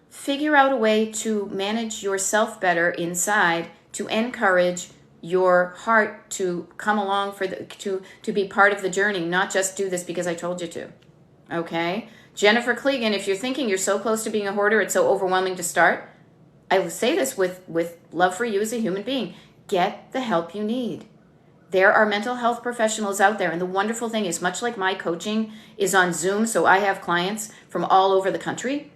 A: Figure out a way to manage yourself better inside, to encourage your heart to come along to be part of the journey, not just do this because I told you to. Okay? Jennifer Clegan, if you're thinking you're so close to being a hoarder, it's so overwhelming to start, I will say this with love for you as a human being. Get the help you need. There are mental health professionals out there, and the wonderful thing is, much like my coaching is on Zoom, so I have clients from all over the country,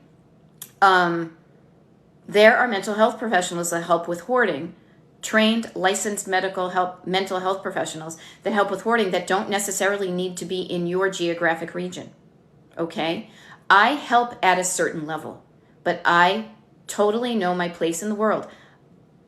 A: there are mental health professionals that help with hoarding, trained, licensed mental health professionals that help with hoarding that don't necessarily need to be in your geographic region. Okay? I help at a certain level, but I totally know my place in the world.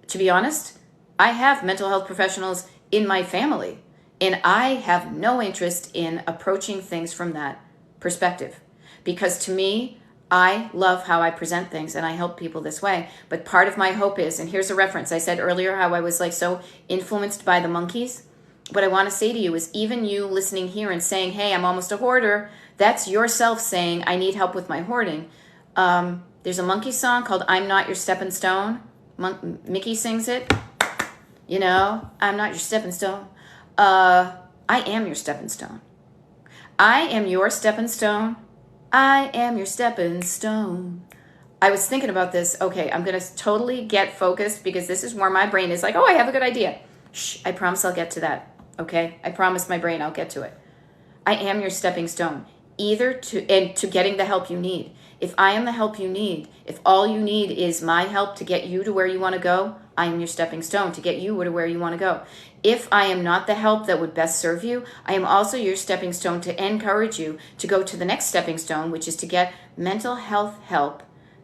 A: To be honest, I have mental health professionals in my family, and I have no interest in approaching things from that perspective, because to me, I love how I present things and I help people this way. But part of my hope is, and here's a reference, I said earlier how I was like so influenced by the monkeys. What I want to say to you is, even you listening here and saying, hey, I'm almost a hoarder, that's yourself saying, I need help with my hoarding. There's a monkey song called I'm Not Your Stepping Stone. Mickey sings it. You know, I'm not your stepping stone. I am your stepping stone. I am your stepping stone. I am your stepping stone. I was thinking about this. Okay, I'm going to totally get focused, because this is where my brain is like, oh, I have a good idea. Shh, I promise I'll get to that. Okay? I promise my brain I'll get to it. I am your stepping stone. either to getting the help you need. If I am the help you need, if all you need is my help to get you to where you want to go, I am your stepping stone to get you to where you want to go. If I am not the help that would best serve you, I am also your stepping stone to encourage you to go to the next stepping stone, which is to get mental health help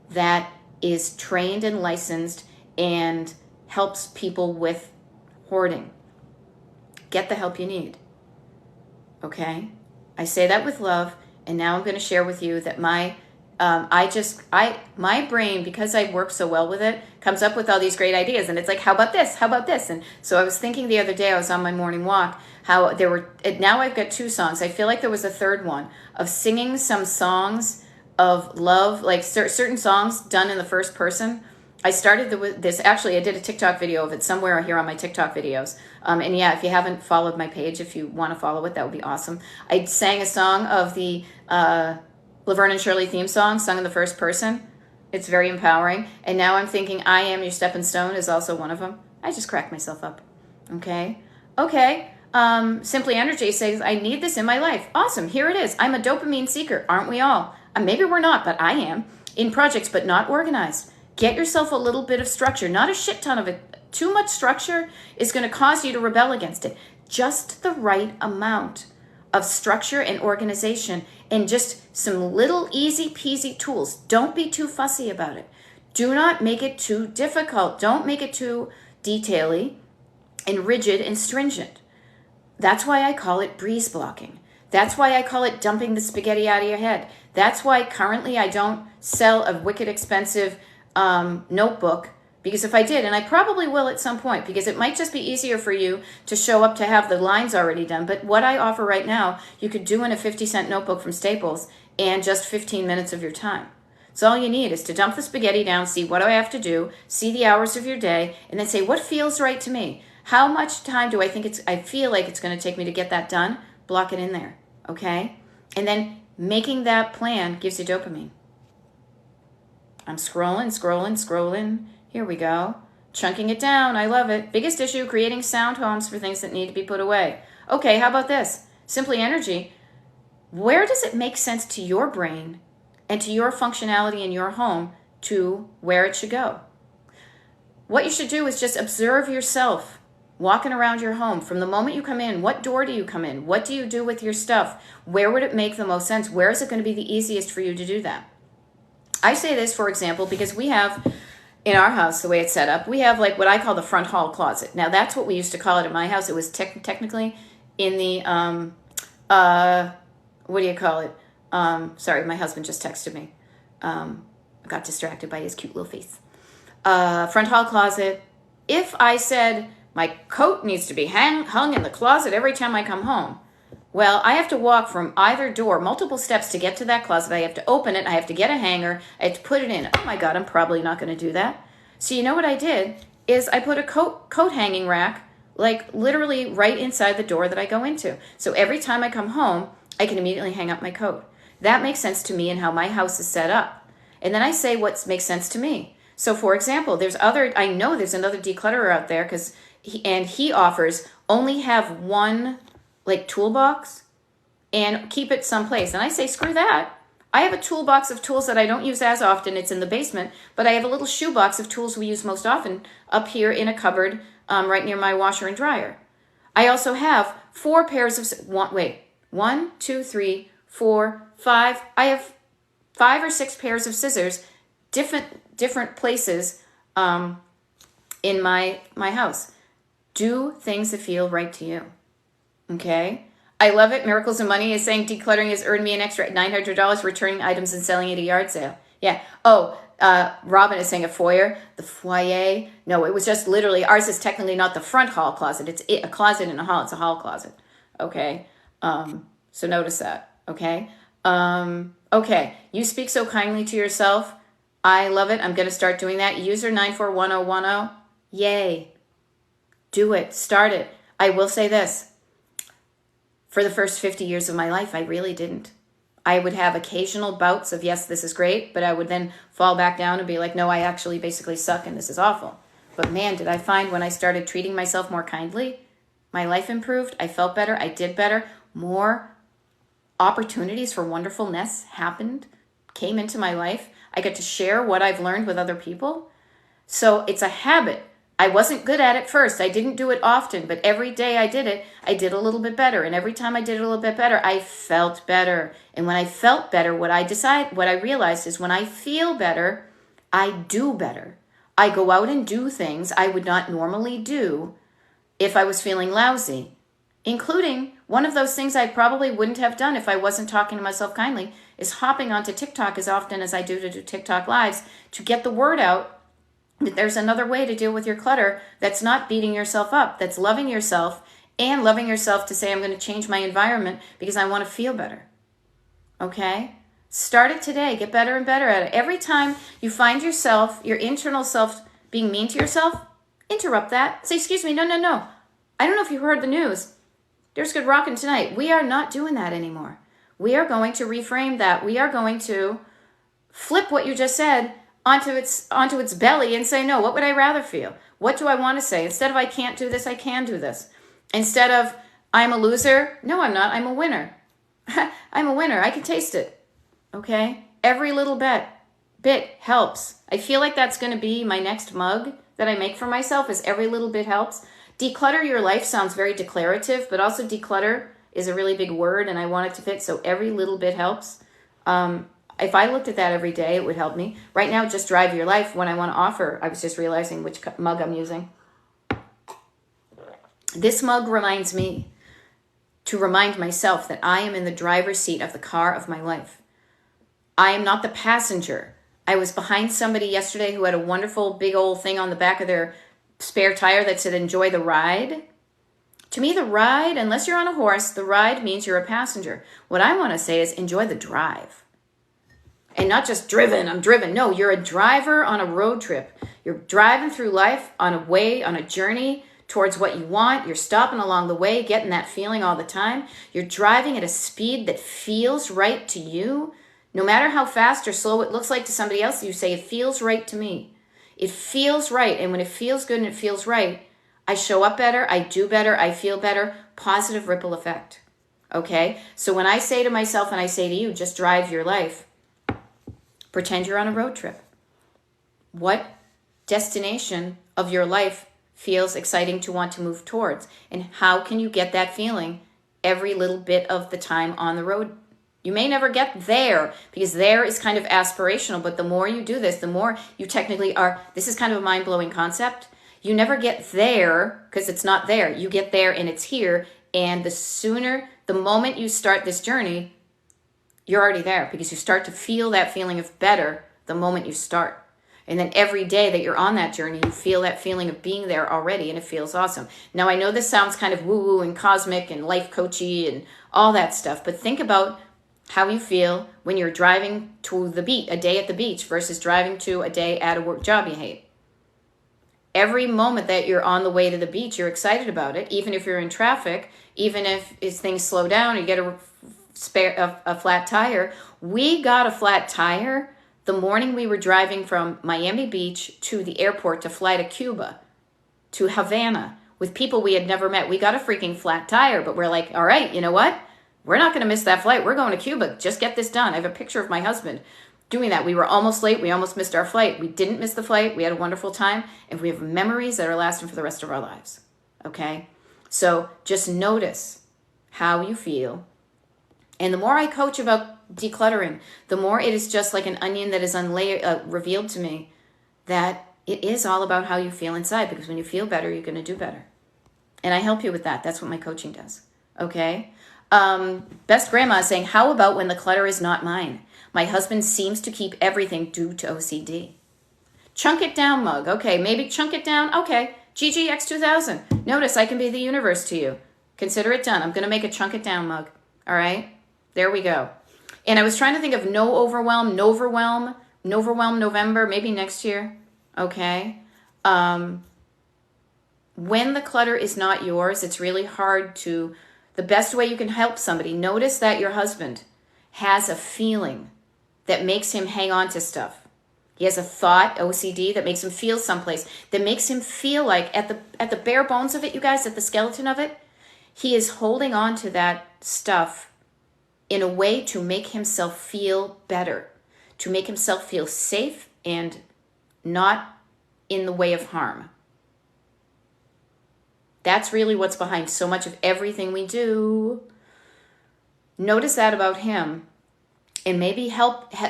A: that is trained and licensed and helps people with hoarding. Get the help you need. Okay? I say that with love, and now I'm going to share with you that my brain, because I work so well with it, comes up with all these great ideas, and it's like, how about this? How about this? And so I was thinking the other day, I was on my morning walk, how there were, now I've got 2 songs. I feel like there was a third one of singing some songs of love, like certain songs done in the first person. I started this, actually, I did a TikTok video of it somewhere here on my TikTok videos. And yeah, if you haven't followed my page, if you want to follow it, that would be awesome. I sang a song of the Laverne and Shirley theme song, sung in the first person. It's very empowering. And now I'm thinking I Am Your Stepping Stone is also one of them. I just cracked myself up. Okay. Simply Energy says, I need this in my life. Awesome. Here it is. I'm a dopamine seeker. Aren't we all? Maybe we're not, but I am. In projects, but not organized. Get yourself a little bit of structure, not a shit ton of it. Too much structure is going to cause you to rebel against it. Just the right amount of structure and organization, and just some little easy peasy tools. Don't be too fussy about it. Do not make it too difficult. Don't make it too detaily and rigid and stringent. That's why I call it breeze blocking. That's why I call it dumping the spaghetti out of your head. That's why currently I don't sell a wicked expensive notebook, because if I did, and I probably will at some point, because it might just be easier for you to show up to have the lines already done. But what I offer right now, you could do in a 50-cent notebook from Staples and just 15 minutes of your time. So all you need is to dump the spaghetti down, see what do I have to do, see the hours of your day, and then say, what feels right to me? How much time do I feel like it's going to take me to get that done? Block it in there, okay? And then making that plan gives you dopamine. I'm scrolling. Here we go. Chunking it down. I love it. Biggest issue, creating sound homes for things that need to be put away. Okay, how about this? Simply Energy. Where does it make sense to your brain and to your functionality in your home to where it should go? What you should do is just observe yourself walking around your home. From the moment you come in, what door do you come in? What do you do with your stuff? Where would it make the most sense? Where is it going to be the easiest for you to do that? I say this, for example, because we have, in our house, the way it's set up, we have like what I call the front hall closet. Now, that's what we used to call it in my house. It was technically in the, what do you call it? Sorry, my husband just texted me. I got distracted by his cute little face. Front hall closet. If I said my coat needs to be hung in the closet every time I come home, well, I have to walk from either door, multiple steps to get to that closet. I have to open it. I have to get a hanger. I have to put it in. Oh my God, I'm probably not going to do that. So you know what I did is I put a coat hanging rack, like literally right inside the door that I go into. So every time I come home, I can immediately hang up my coat. That makes sense to me and how my house is set up. And then I say what makes sense to me. So for example, I know there's another declutterer out there because he offers only have one like toolbox and keep it someplace. And I say, screw that. I have a toolbox of tools that I don't use as often. It's in the basement, but I have a little shoebox of tools we use most often up here in a cupboard right near my washer and dryer. I also have 4 pairs of, 1, 2, 3, 4, 5. I have 5 or 6 pairs of scissors, different places in my house. Do things that feel right to you. Okay? I love it. Miracles of Money is saying decluttering has earned me an extra $900 returning items and selling at a yard sale. Yeah. Oh, Robin is saying a foyer. The foyer. No, it was just literally, ours is technically not the front hall closet. It's a closet in a hall. It's a hall closet. Okay? So notice that. Okay? Okay. You speak so kindly to yourself. I love it. I'm going to start doing that. User 941010. Yay. Do it. Start it. I will say this. For the first 50 years of my life, I really didn't. I would have occasional bouts of, yes, this is great, but I would then fall back down and be like, no, I actually basically suck and this is awful. But man, did I find when I started treating myself more kindly, my life improved. I felt better. I did better. More opportunities for wonderfulness came into my life. I get to share what I've learned with other people. So it's a habit. I wasn't good at it first. I didn't do it often, but every day I did it, I did a little bit better. And every time I did it a little bit better, I felt better. And when I felt better, what I realized is when I feel better, I do better. I go out and do things I would not normally do if I was feeling lousy, including one of those things I probably wouldn't have done if I wasn't talking to myself kindly is hopping onto TikTok as often as I do to do TikTok lives to get the word out that there's another way to deal with your clutter that's not beating yourself up, that's loving yourself and loving yourself to say, I'm going to change my environment because I want to feel better. Okay? Start it today. Get better and better at it. Every time you find yourself, your internal self, being mean to yourself, interrupt that. Say, excuse me, no. I don't know if you heard the news. There's good rockin' tonight. We are not doing that anymore. We are going to reframe that. We are going to flip what you just said onto its belly and say, no, what would I rather feel? What do I want to say? Instead of I can't do this, I can do this. Instead of I'm a loser, no, I'm not. I'm a winner. I'm a winner. I can taste it. Okay? Every little bit helps. I feel like that's going to be my next mug that I make for myself is every little bit helps. Declutter your life sounds very declarative, but also declutter is a really big word and I want it to fit. So every little bit helps. If I looked at that every day, it would help me. Right now, just drive your life when I want to offer. I was just realizing which mug I'm using. This mug reminds me to remind myself that I am in the driver's seat of the car of my life. I am not the passenger. I was behind somebody yesterday who had a wonderful big old thing on the back of their spare tire that said, enjoy the ride. To me, the ride, unless you're on a horse, the ride means you're a passenger. What I want to say is enjoy the drive. And not just driven, I'm driven. No, you're a driver on a road trip. You're driving through life on a journey towards what you want. You're stopping along the way, getting that feeling all the time. You're driving at a speed that feels right to you. No matter how fast or slow it looks like to somebody else, you say, it feels right to me. It feels right. And when it feels good and it feels right, I show up better, I do better, I feel better. Positive ripple effect. Okay? So when I say to myself and I say to you, just drive your life, pretend you're on a road trip. What destination of your life feels exciting to want to move towards? And how can you get that feeling every little bit of the time on the road? You may never get there because there is kind of aspirational, but the more you do this, the more you technically are. This is kind of a mind-blowing concept. You never get there because it's not there. You get there and it's here. And the moment you start this journey, you're already there because you start to feel that feeling of better the moment you start. And then every day that you're on that journey, you feel that feeling of being there already and it feels awesome. Now, I know this sounds kind of woo-woo and cosmic and life coachy and all that stuff, but think about how you feel when you're driving to a day at the beach versus driving to a day at a work job you hate. Every moment that you're on the way to the beach, you're excited about it, even if you're in traffic, even if things slow down, you get a flat tire. We got a flat tire the morning we were driving from Miami Beach to the airport to fly to Cuba, to Havana, with people we had never met. We got a freaking flat tire, but we're like, all right, you know what? We're not going to miss that flight. We're going to Cuba. Just get this done. I have a picture of my husband doing that. We were almost late. We almost missed our flight. We didn't miss the flight. We had a wonderful time, and we have memories that are lasting for the rest of our lives. Okay? So just notice how you feel. And the more I coach about decluttering, the more it is just like an onion that is revealed to me that it is all about how you feel inside, because when you feel better, you're going to do better. And I help you with that. That's what my coaching does. Okay? Best Grandma is saying, how about when the clutter is not mine? My husband seems to keep everything due to OCD. Chunk it down, mug. Okay, maybe chunk it down. Okay, GGX2000. Notice I can be the universe to you. Consider it done. I'm going to make a chunk it down mug. All right? There we go. And I was trying to think of no overwhelm November, maybe next year. Okay? When the clutter is not yours, it's really hard to... The best way you can help somebody, notice that your husband has a feeling that makes him hang on to stuff. He has a thought, OCD, that makes him feel someplace, that makes him feel like at the bare bones of it, you guys, at the skeleton of it, he is holding on to that stuff in a way to make himself feel better, to make himself feel safe and not in the way of harm. That's really what's behind so much of everything we do. Notice that about him, and maybe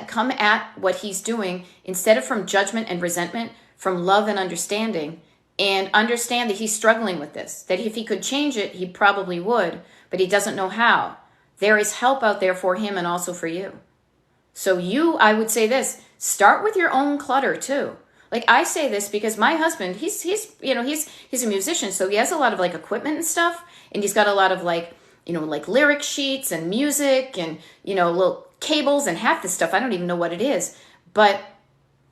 A: come at what he's doing instead of from judgment and resentment, from love and understanding, and understand that he's struggling with this, that if he could change it, he probably would, but he doesn't know how. There is help out there for him and also for you. So I would say this, start with your own clutter too. Like I say this because my husband, he's a musician, so he has a lot of like equipment and stuff, and he's got a lot of like lyric sheets and music and little cables and half the stuff I don't even know what it is. But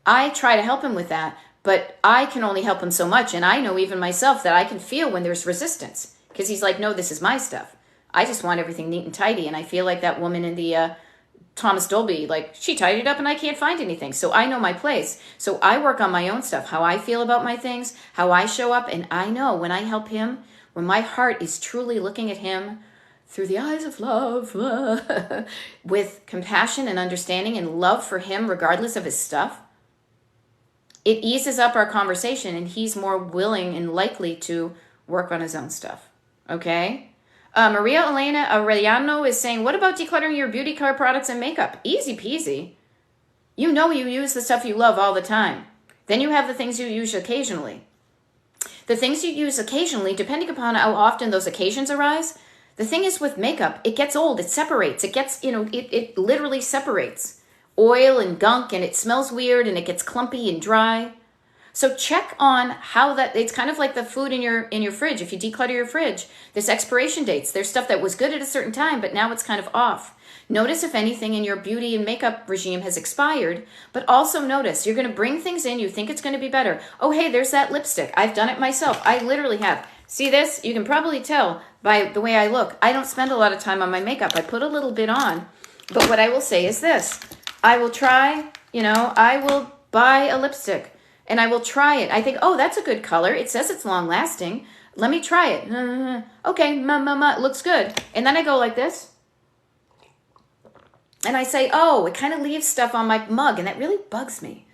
A: I try to help him with that, but I can only help him so much, and I know even myself that I can feel when there's resistance because he's like, no, this is my stuff. I just want everything neat and tidy, and I feel like that woman in the Thomas Dolby, like she tidied up and I can't find anything. So I know my place. So I work on my own stuff, how I feel about my things, how I show up. And I know when I help him, when my heart is truly looking at him through the eyes of love, with compassion and understanding and love for him, regardless of his stuff, it eases up our conversation and he's more willing and likely to work on his own stuff. Okay? Maria Elena Arellano is saying, what about decluttering your beauty care products and makeup? Easy peasy. You know you use the stuff you love all the time. Then you have the things you use occasionally. The things you use occasionally, depending upon how often those occasions arise, the thing is with makeup, it gets old, it separates. It gets, it literally separates. Oil and gunk, and it smells weird, and it gets clumpy and dry. So check on how it's kind of like the food in your fridge. If you declutter your fridge, there's expiration dates. There's stuff that was good at a certain time, but now it's kind of off. Notice if anything in your beauty and makeup regime has expired, but also notice you're going to bring things in. You think it's going to be better. Oh, hey, there's that lipstick. I've done it myself. I literally have. See this? You can probably tell by the way I look. I don't spend a lot of time on my makeup. I put a little bit on, but what I will say is this. I will try, I will buy a lipstick. And I will try it. I think, oh, that's a good color. It says it's long lasting. Let me try it. Okay, it looks good. And then I go like this. And I say, oh, it kind of leaves stuff on my mug. And that really bugs me,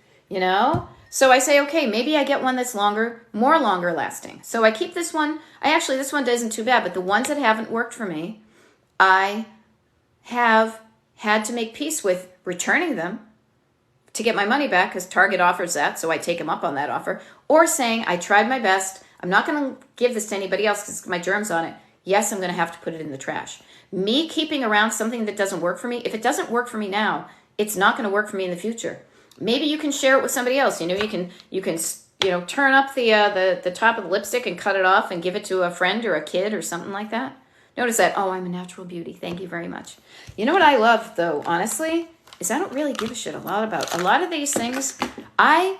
A: So I say, okay, maybe I get one that's longer lasting. So I keep this one. This one isn't too bad. But the ones that haven't worked for me, I have had to make peace with returning them to get my money back because Target offers that, so I take them up on that offer, or saying, I tried my best, I'm not going to give this to anybody else because my germs on it. Yes, I'm going to have to put it in the trash. Me keeping around something that doesn't work for me, if it doesn't work for me now, it's not going to work for me in the future. Maybe you can share it with somebody else. You can turn up the top of the lipstick and cut it off and give it to a friend or a kid or something like that. Notice that, oh, I'm a natural beauty. Thank you very much. You know what I love, though, honestly, is I don't really give a shit a lot of these things. I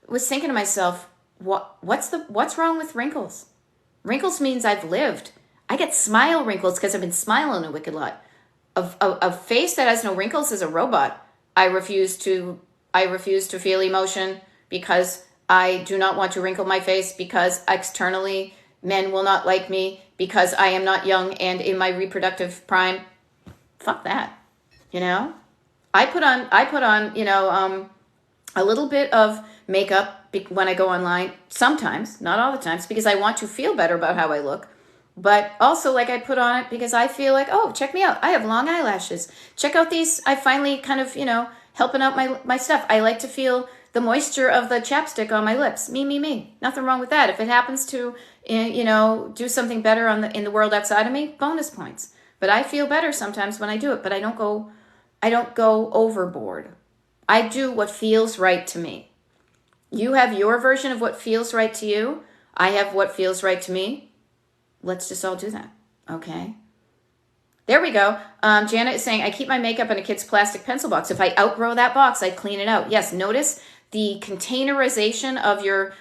A: was thinking to myself, what's wrong with wrinkles? Wrinkles means I've lived. I get smile wrinkles because I've been smiling a wicked lot. A face that has no wrinkles is a robot. I refuse to feel emotion because I do not want to wrinkle my face because externally men will not like me because I am not young and in my reproductive prime. Fuck that, I put on, a little bit of makeup when I go online. Sometimes, not all the times, because I want to feel better about how I look. But also, I put on it because I feel like, oh, check me out. I have long eyelashes. Check out these. I finally kind of, helping out my stuff. I like to feel the moisture of the chapstick on my lips. Me. Nothing wrong with that. If it happens to, do something better in the world outside of me, bonus points. But I feel better sometimes when I do it. But I don't go overboard. I do what feels right to me. You have your version of what feels right to you. I have what feels right to me. Let's just all do that. Okay. There we go. Janet is saying, I keep my makeup in a kid's plastic pencil box. If I outgrow that box, I clean it out. Yes, notice the containerization of your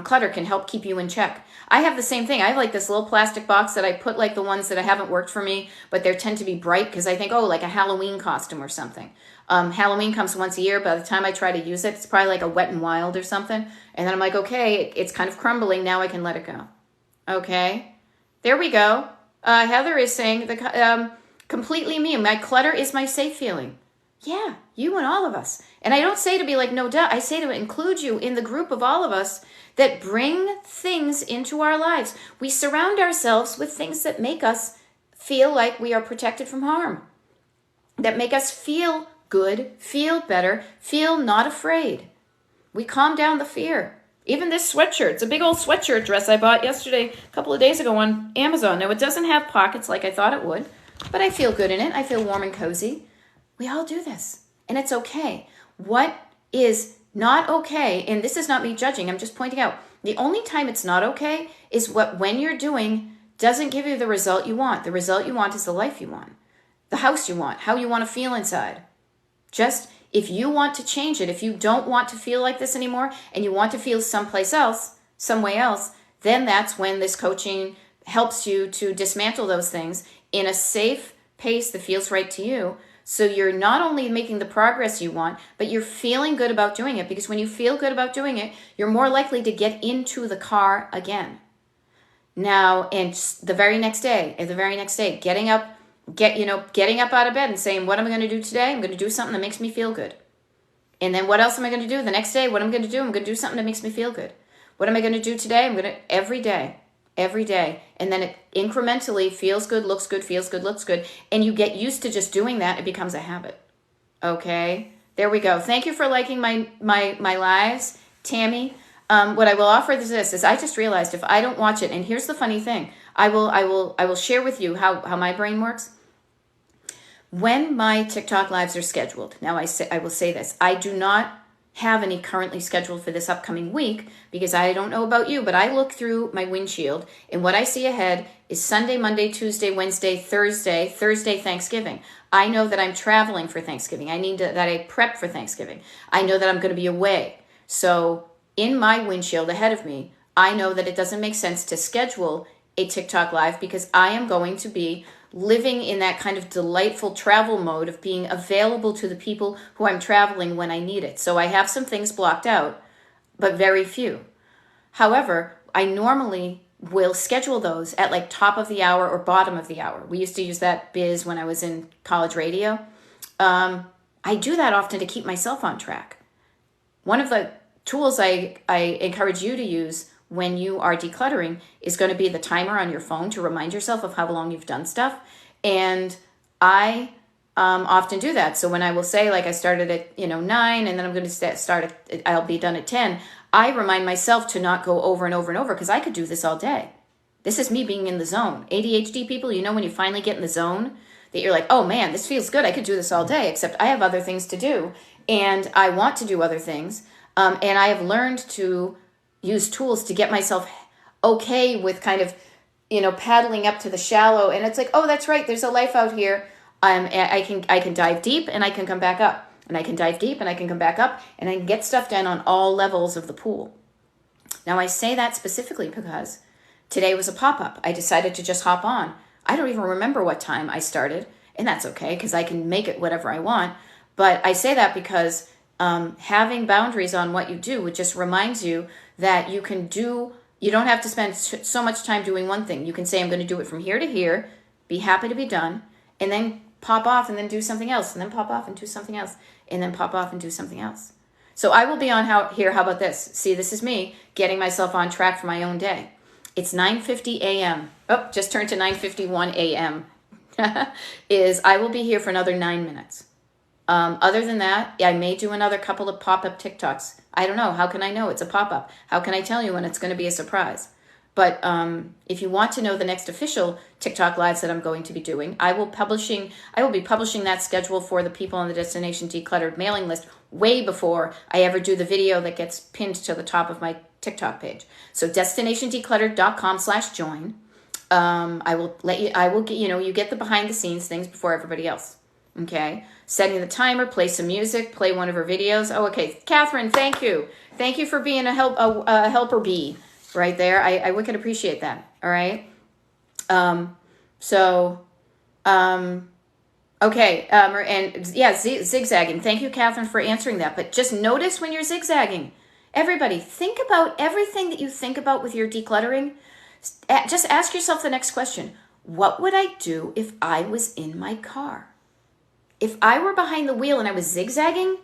A: clutter can help keep you in check. I have the same thing. I have this little plastic box that I put the ones that haven't worked for me, but they tend to be bright because I think, a Halloween costume or something. Halloween comes once a year. By the time I try to use it, it's probably a Wet n Wild or something. And then I'm like, okay, it's kind of crumbling. Now I can let it go. Okay. There we go. Heather is saying completely me. My clutter is my safe feeling. Yeah, you and all of us. And I don't say to be like, no, duh. I say to include you in the group of all of us that bring things into our lives. We surround ourselves with things that make us feel like we are protected from harm, that make us feel good, feel better, feel not afraid. We calm down the fear. Even this sweatshirt, it's a big old sweatshirt dress I bought yesterday, a couple of days ago on Amazon. Now, it doesn't have pockets like I thought it would, but I feel good in it. I feel warm and cozy. We all do this, and it's okay. What is not okay, and this is not me judging, I'm just pointing out, the only time it's not okay is when you're doing doesn't give you the result you want. The result you want is the life you want, the house you want, how you want to feel inside. Just if you want to change it, if you don't want to feel like this anymore and you want to feel someplace else, some way else, then that's when this coaching helps you to dismantle those things in a safe pace that feels right to you. So you're not only making the progress you want, but you're feeling good about doing it, because when you feel good about doing it, you're more likely to get into the car again. Now, and the very next day, getting up out of bed and saying, what am I going to do today? I'm going to do something that makes me feel good. And then what else am I going to do the next day? What I'm going to do? I'm going to do something that makes me feel good. What am I going to do today? Every day. And then it incrementally feels good, looks good, feels good, looks good. And you get used to just doing that. It becomes a habit. Okay, there we go. Thank you for liking my lives, Tammy. What I will offer is this: is I just realized if I don't watch it, and here's the funny thing, I will share with you how my brain works. When my TikTok lives are scheduled, now I will say this: I do not have any currently scheduled for this upcoming week, because I don't know about you, but I look through my windshield and what I see ahead is Sunday, Monday, Tuesday, Wednesday, Thursday, Thanksgiving. I know that I'm traveling for Thanksgiving. I need that I prep for Thanksgiving. I know that I'm going to be away. So in my windshield ahead of me, I know that it doesn't make sense to schedule a TikTok live, because I am going to be living in that kind of delightful travel mode of being available to the people who I'm traveling when I need it. So I have some things blocked out, but very few. However, I normally will schedule those at like top of the hour or bottom of the hour. We used to use that biz when I was in college radio. I do that often to keep myself on track. One of the tools I encourage you to use when you are decluttering is going to be the timer on your phone to remind yourself of how long you've done stuff. And I often do that. So when I will say, like, I started at 9, and then I'm going to I'll be done at 10. I remind myself to not go over and over and over, because I could do this all day. This is me being in the zone. ADHD people, when you finally get in the zone, that you're like, oh man, this feels good. I could do this all day, except I have other things to do, and I want to do other things. And I have learned to use tools to get myself okay with kind of, paddling up to the shallow. And it's like, oh, that's right, there's a life out here. I can dive deep and I can come back up. And I can dive deep and I can come back up. And I can get stuff done on all levels of the pool. Now, I say that specifically because today was a pop-up. I decided to just hop on. I don't even remember what time I started. And that's okay, because I can make it whatever I want. But I say that because having boundaries on what you do, it just reminds you that you don't have to spend so much time doing one thing. You can say, I'm going to do it from here to here, be happy to be done, and then pop off and then do something else, and then pop off and do something else, and then pop off and do something else. So I will be on here. How about this? See, this is me getting myself on track for my own day. It's 9:50 a.m. Oh, just turned to 9:51 a.m. I will be here for another 9 minutes. Other than that, I may do another couple of pop-up TikToks. I don't know. How can I know it's a pop-up? How can I tell you when it's going to be a surprise? But if you want to know the next official TikTok lives that I'm going to be doing, I will be publishing that schedule for the people on the Destination Decluttered mailing list way before I ever do the video that gets pinned to the top of my TikTok page. So destinationdecluttered.com/join. You get the behind the scenes things before everybody else. Okay, setting the timer, play some music, play one of her videos. Oh, okay, Catherine, thank you. Thank you for being a helper bee right there. I wicked appreciate that. All right. Okay. And yeah, zigzagging. Thank you, Catherine, for answering that. But just notice when you're zigzagging. Everybody, think about everything that you think about with your decluttering. Just ask yourself the next question. what would I do if I was in my car? If I were behind the wheel and I was zigzagging,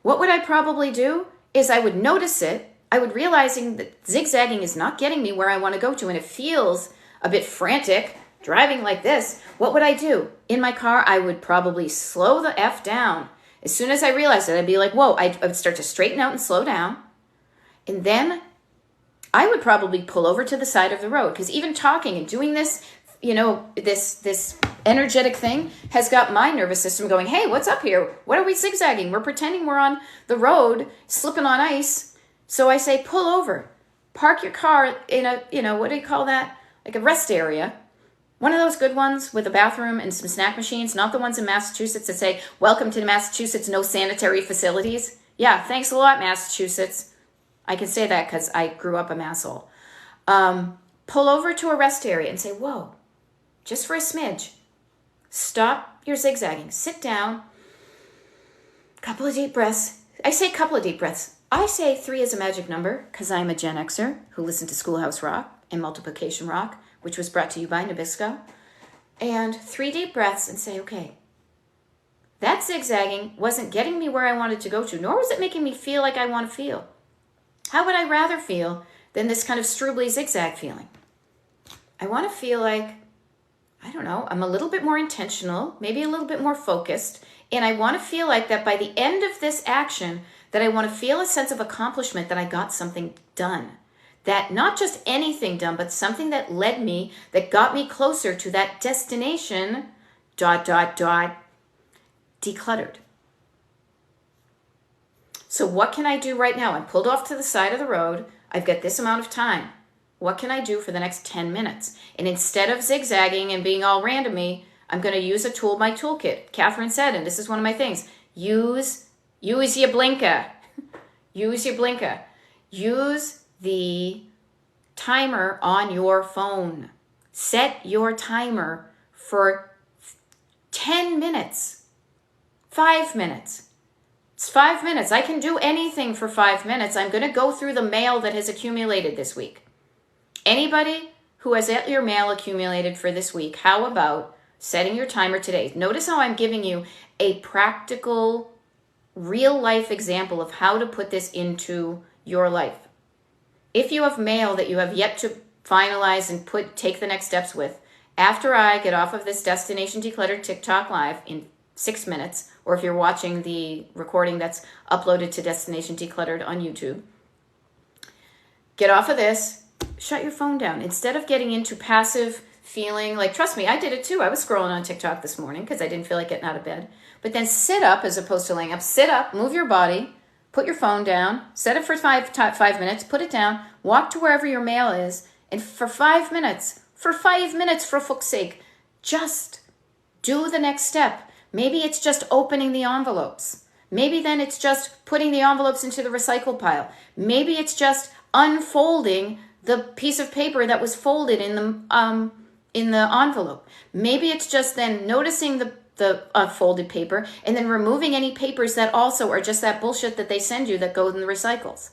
A: what would I probably do is I would notice it. I would realizing that zigzagging is not getting me where I want to go to, and it feels a bit frantic driving like this. What would I do? In my car, I would probably slow the F down. As soon as I realized it, I'd be like, whoa, I would start to straighten out and slow down. And then I would probably pull over to the side of the road, because even talking and doing this, this energetic thing has got my nervous system going, hey, what's up here? What are we zigzagging? We're pretending we're on the road, slipping on ice. So I say, pull over. Park your car in a, what do you call that? Like a rest area. One of those good ones with a bathroom and some snack machines, not the ones in Massachusetts that say, welcome to Massachusetts, no sanitary facilities. Yeah, thanks a lot, Massachusetts. I can say that because I grew up a masshole. Pull over to a rest area and say, whoa, just for a smidge. Stop your zigzagging. Sit down. Couple of deep breaths. I say couple of deep breaths. I say 3 is a magic number because I'm a Gen Xer who listened to Schoolhouse Rock and Multiplication Rock, which was brought to you by Nabisco. And 3 deep breaths and say, okay, that zigzagging wasn't getting me where I wanted to go to, nor was it making me feel like I want to feel. How would I rather feel than this kind of Strubly zigzag feeling? I want to feel like, I don't know, I'm a little bit more intentional, maybe a little bit more focused, and I want to feel like that by the end of this action, that I want to feel a sense of accomplishment, that I got something done. That not just anything done, but something that led me, that got me closer to that destination, ... decluttered. So what can I do right now? I'm pulled off to the side of the road. I've got this amount of time. What can I do for the next 10 minutes? And instead of zigzagging and being all randomy, I'm going to use a tool, my toolkit. Catherine said, and this is one of my things, use your blinker. Use your blinker. Use the timer on your phone. Set your timer for 10 minutes, 5 minutes. It's 5 minutes. I can do anything for 5 minutes. I'm going to go through the mail that has accumulated this week. Anybody who has your mail accumulated for this week, how about setting your timer today? Notice how I'm giving you a practical, real life example of how to put this into your life. If you have mail that you have yet to finalize and take the next steps with, after I get off of this Destination Decluttered TikTok Live in 6 minutes, or if you're watching the recording that's uploaded to Destination Decluttered on YouTube, get off of this, shut your phone down. Instead of getting into passive feeling, like, trust me, I did it too. I was scrolling on TikTok this morning because I didn't feel like getting out of bed. But then sit up as opposed to laying up. Sit up, move your body, put your phone down, set it for 5 minutes, put it down, walk to wherever your mail is, and for 5 minutes, for fuck's sake, just do the next step. Maybe it's just opening the envelopes. Maybe then it's just putting the envelopes into the recycle pile. Maybe it's just unfolding the piece of paper that was folded in the envelope. Maybe it's just then noticing the folded paper and then removing any papers that also are just that bullshit that they send you that goes in the recycles.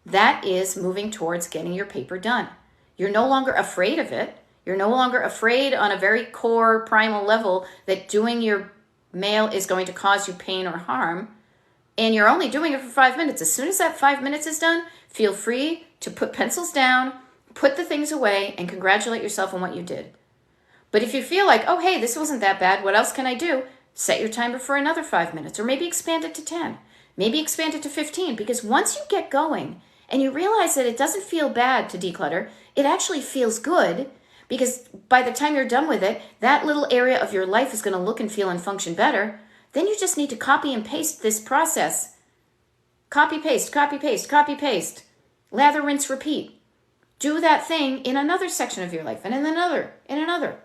A: That is moving towards getting your paper done. You're no longer afraid of it. You're no longer afraid on a very core primal level that doing your mail is going to cause you pain or harm. And you're only doing it for 5 minutes. As soon as that 5 minutes is done, feel free to put pencils down, put the things away, and congratulate yourself on what you did. But if you feel like, oh, hey, this wasn't that bad, what else can I do? Set your timer for another 5 minutes, or maybe expand it to 10. Maybe expand it to 15, because once you get going and you realize that it doesn't feel bad to declutter, it actually feels good, because by the time you're done with it, that little area of your life is going to look and feel and function better. Then you just need to copy and paste this process. Copy, paste, copy, paste, copy, paste. Lather, rinse, repeat. Do that thing in another section of your life, and in another,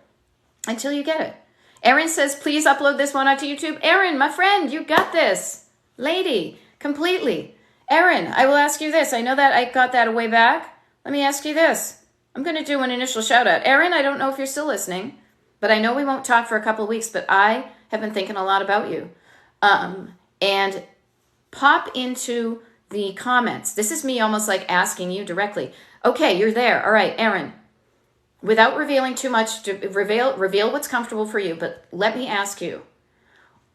A: until you get it. Erin says, please upload this one onto YouTube. Erin, my friend, you got this. Lady, completely. Erin, I will ask you this. I know that I got that a way back. Let me ask you this. I'm going to do an initial shout out. Erin, I don't know if you're still listening, but I know we won't talk for a couple of weeks, but I have been thinking a lot about you. And pop into the comments. This is me almost like asking you directly. Okay, you're there. All right, Erin, without revealing too much, to reveal what's comfortable for you, but let me ask you,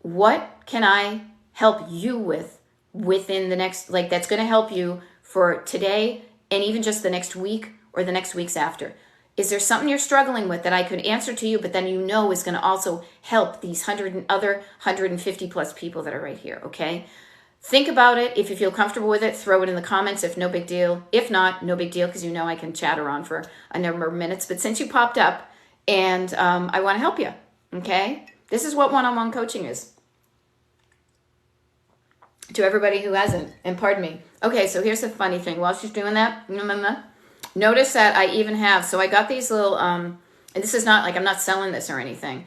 A: what can I help you with within the next, like that's going to help you for today and even just the next week or the next weeks after? Is there something you're struggling with that I could answer to you, but then you know is going to also help these other 150 plus people that are right here, okay? Think about it. If you feel comfortable with it, throw it in the comments. If no big deal. If not, no big deal, because you know I can chatter on for a number of minutes. But since you popped up, and I want to help you, okay? This is what one-on-one coaching is. To everybody who hasn't, and pardon me. Okay, so here's the funny thing. While she's doing that, notice that I even have, so I got these little, and this is not like I'm not selling this or anything.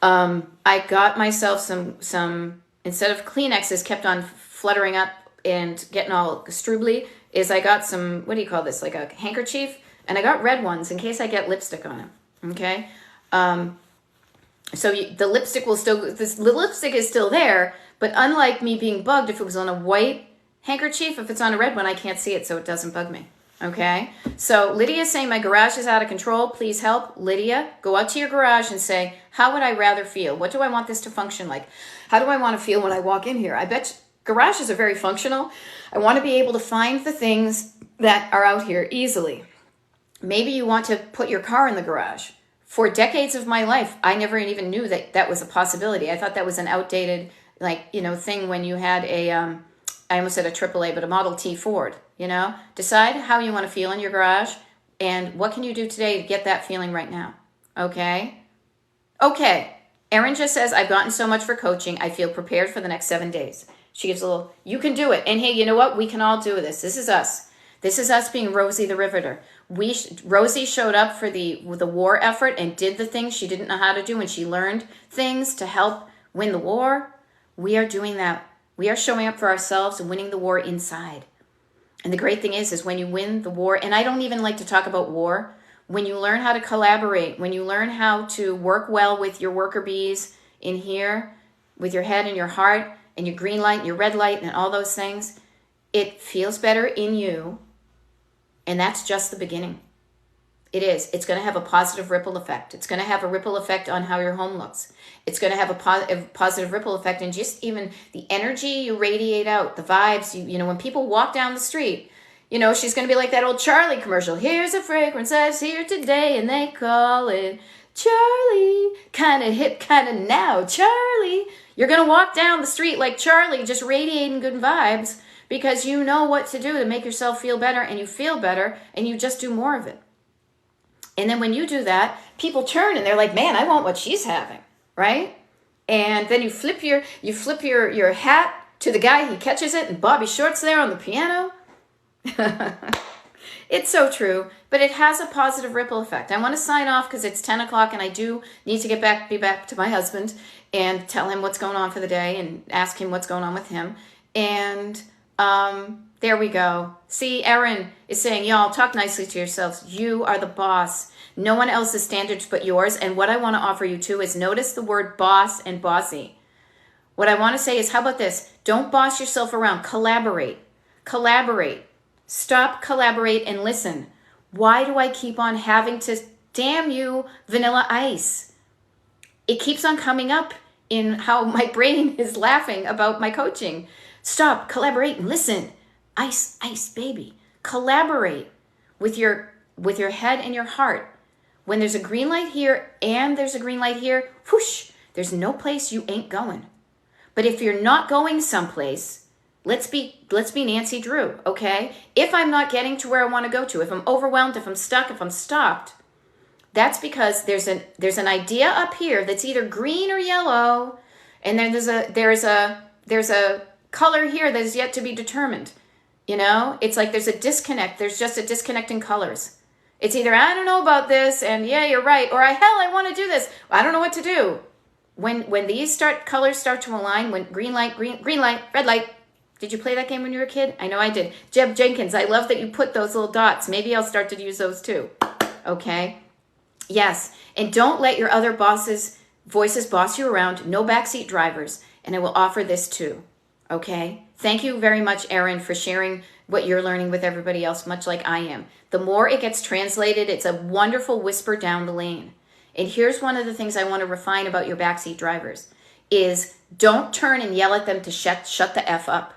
A: I got myself some instead of Kleenexes kept on fluttering up and getting all strubly, is I got some, what do you call this, like a handkerchief, and I got red ones in case I get lipstick on it, okay? So the lipstick will still, the lipstick is still there, but unlike me being bugged, if it was on a white handkerchief, if it's on a red one, I can't see it, so it doesn't bug me. Okay, so Lydia's saying my garage is out of control. Please help. Lydia, go out to your garage and say, how would I rather feel? What do I want this to function like? How do I want to feel when I walk in here? I bet garages are very functional. I want to be able to find the things that are out here easily. Maybe you want to put your car in the garage. For decades of my life, I never even knew that that was a possibility. I thought that was an outdated, thing when you had I almost said a AAA, but a Model T Ford, Decide how you want to feel in your garage and what can you do today to get that feeling right now, okay? Okay, Erin just says, I've gotten so much for coaching, I feel prepared for the next 7 days. She gives a little, you can do it. And hey, you know what? We can all do this. This is us. This is us being Rosie the Riveter. Rosie showed up for the war effort and did the things she didn't know how to do, and she learned things to help win the war. We are doing that. We are showing up for ourselves and winning the war inside. And the great thing is when you win the war, and I don't even like to talk about war, when you learn how to collaborate, when you learn how to work well with your worker bees in here, with your head and your heart, and your green light and your red light and all those things, it feels better in you. And that's just the beginning. It is. It's going to have a positive ripple effect. It's going to have a ripple effect on how your home looks. It's going to have a positive ripple effect in just even the energy you radiate out, the vibes. When people walk down the street, she's going to be like that old Charlie commercial. Here's a fragrance that's here today, and they call it Charlie. Kind of hip, kind of now, Charlie. You're going to walk down the street like Charlie, just radiating good vibes because you know what to do to make yourself feel better, and you feel better, and you just do more of it. And then when you do that, people turn and they're like, man, I want what she's having, right? And then you flip your hat to the guy, he catches it, and Bobby Short's there on the piano. It's so true, but it has a positive ripple effect. I want to sign off because it's 10 o'clock and I do need to be back to my husband and tell him what's going on for the day and ask him what's going on with him. And there we go. See, Erin is saying, y'all, talk nicely to yourselves. You are the boss. No one else's standards but yours. And what I want to offer you too is notice the word boss and bossy. What I want to say is, how about this? Don't boss yourself around. Collaborate. Collaborate. Stop, collaborate, and listen. Why do I keep on having to, damn you, Vanilla Ice? It keeps on coming up in how my brain is laughing about my coaching. Stop, collaborate, and listen. Ice, ice, baby. Collaborate with your head and your heart. When there's a green light here and there's a green light here, whoosh, there's no place you ain't going. But if you're not going someplace, let's be Nancy Drew, okay? If I'm not getting to where I want to go to, if I'm overwhelmed, if I'm stuck, if I'm stopped, that's because there's an idea up here that's either green or yellow, and then there's a color here that is yet to be determined. It's like there's a disconnect. There's just a disconnect in colors. It's either I don't know about this, and yeah, you're right, or I want to do this. I don't know what to do. When these colors start to align, when green light, red light. Did you play that game when you were a kid? I know I did. Jeb Jenkins, I love that you put those little dots. Maybe I'll start to use those too. Okay? Yes. And don't let your other voices boss you around. No backseat drivers. And I will offer this too. Okay? Thank you very much, Erin, for sharing what you're learning with everybody else, much like I am. The more it gets translated, it's a wonderful whisper down the lane. And here's one of the things I want to refine about your backseat drivers is don't turn and yell at them to shut the F up.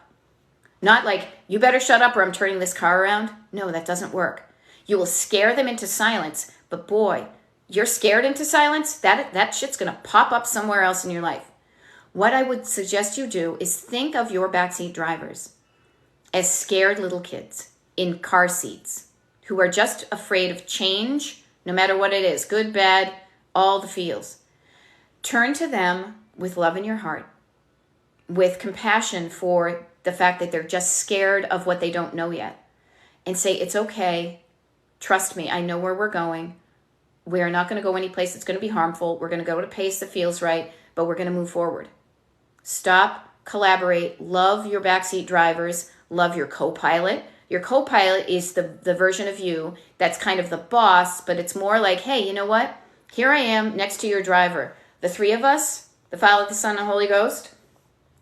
A: Not like, you better shut up or I'm turning this car around. No, that doesn't work. You will scare them into silence, but boy, you're scared into silence, that shit's going to pop up somewhere else in your life. What I would suggest you do is think of your backseat drivers as scared little kids in car seats who are just afraid of change, no matter what it is, good, bad, all the feels. Turn to them with love in your heart, with compassion for the fact that they're just scared of what they don't know yet, and say, it's okay, trust me, I know where we're going. We are not going to go any place that's going to be harmful. We're going to go at a pace that feels right, but we're going to move forward. Stop, collaborate, love your backseat drivers, love your co-pilot. Your co-pilot is the version of you that's kind of the boss, but it's more like, hey, you know what? Here I am next to your driver. The three of us, the Father, the Son, and Holy Ghost,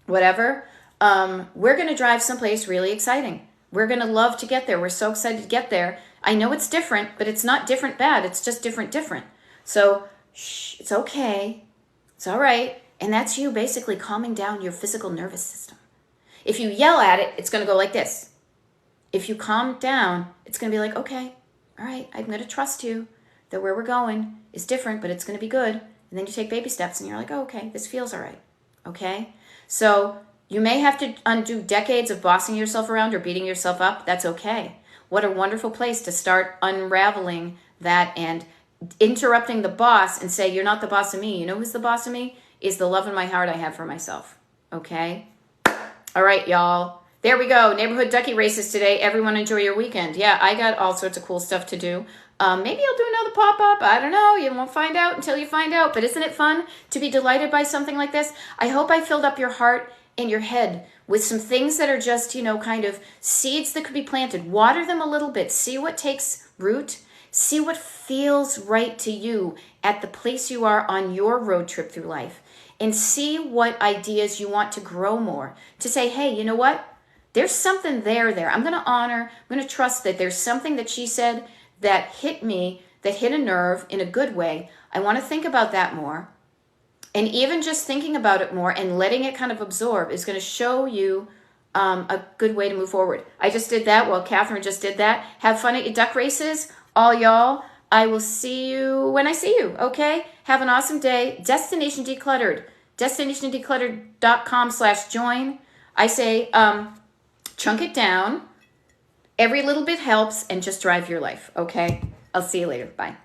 A: whatever, we're going to drive someplace really exciting. We're going to love to get there. We're so excited to get there. I know it's different, but it's not different bad. It's just different. So, it's okay. It's all right. And that's you basically calming down your physical nervous system. If you yell at it, it's going to go like this. If you calm down, it's going to be like, okay, all right, I'm going to trust you that where we're going is different, but it's going to be good. And then you take baby steps and you're like, oh, okay, this feels all right. Okay? So you may have to undo decades of bossing yourself around or beating yourself up. That's okay. What a wonderful place to start unraveling that and interrupting the boss and say, you're not the boss of me. You know who's the boss of me? Is the love in my heart I have for myself. Okay? All right, y'all. There we go. Neighborhood ducky races today. Everyone enjoy your weekend. Yeah, I got all sorts of cool stuff to do. Maybe I'll do another pop-up. I don't know. You won't find out until you find out. But isn't it fun to be delighted by something like this? I hope I filled up your heart and your head with some things that are just, kind of seeds that could be planted. Water them a little bit. See what takes root. See what feels right to you at the place you are on your road trip through life. And see what ideas you want to grow more. To say, hey, you know what? There's something there. I'm going to honor, I'm going to trust that there's something that she said that hit me, that hit a nerve in a good way. I want to think about that more. And even just thinking about it more and letting it kind of absorb is going to show you a good way to move forward. I just did that while Catherine just did that. Have fun at your duck races, all y'all. I will see you when I see you, okay? Have an awesome day. Destination Decluttered. DestinationDecluttered.com/join. I say chunk it down. Every little bit helps and just drive your life, okay? I'll see you later. Bye.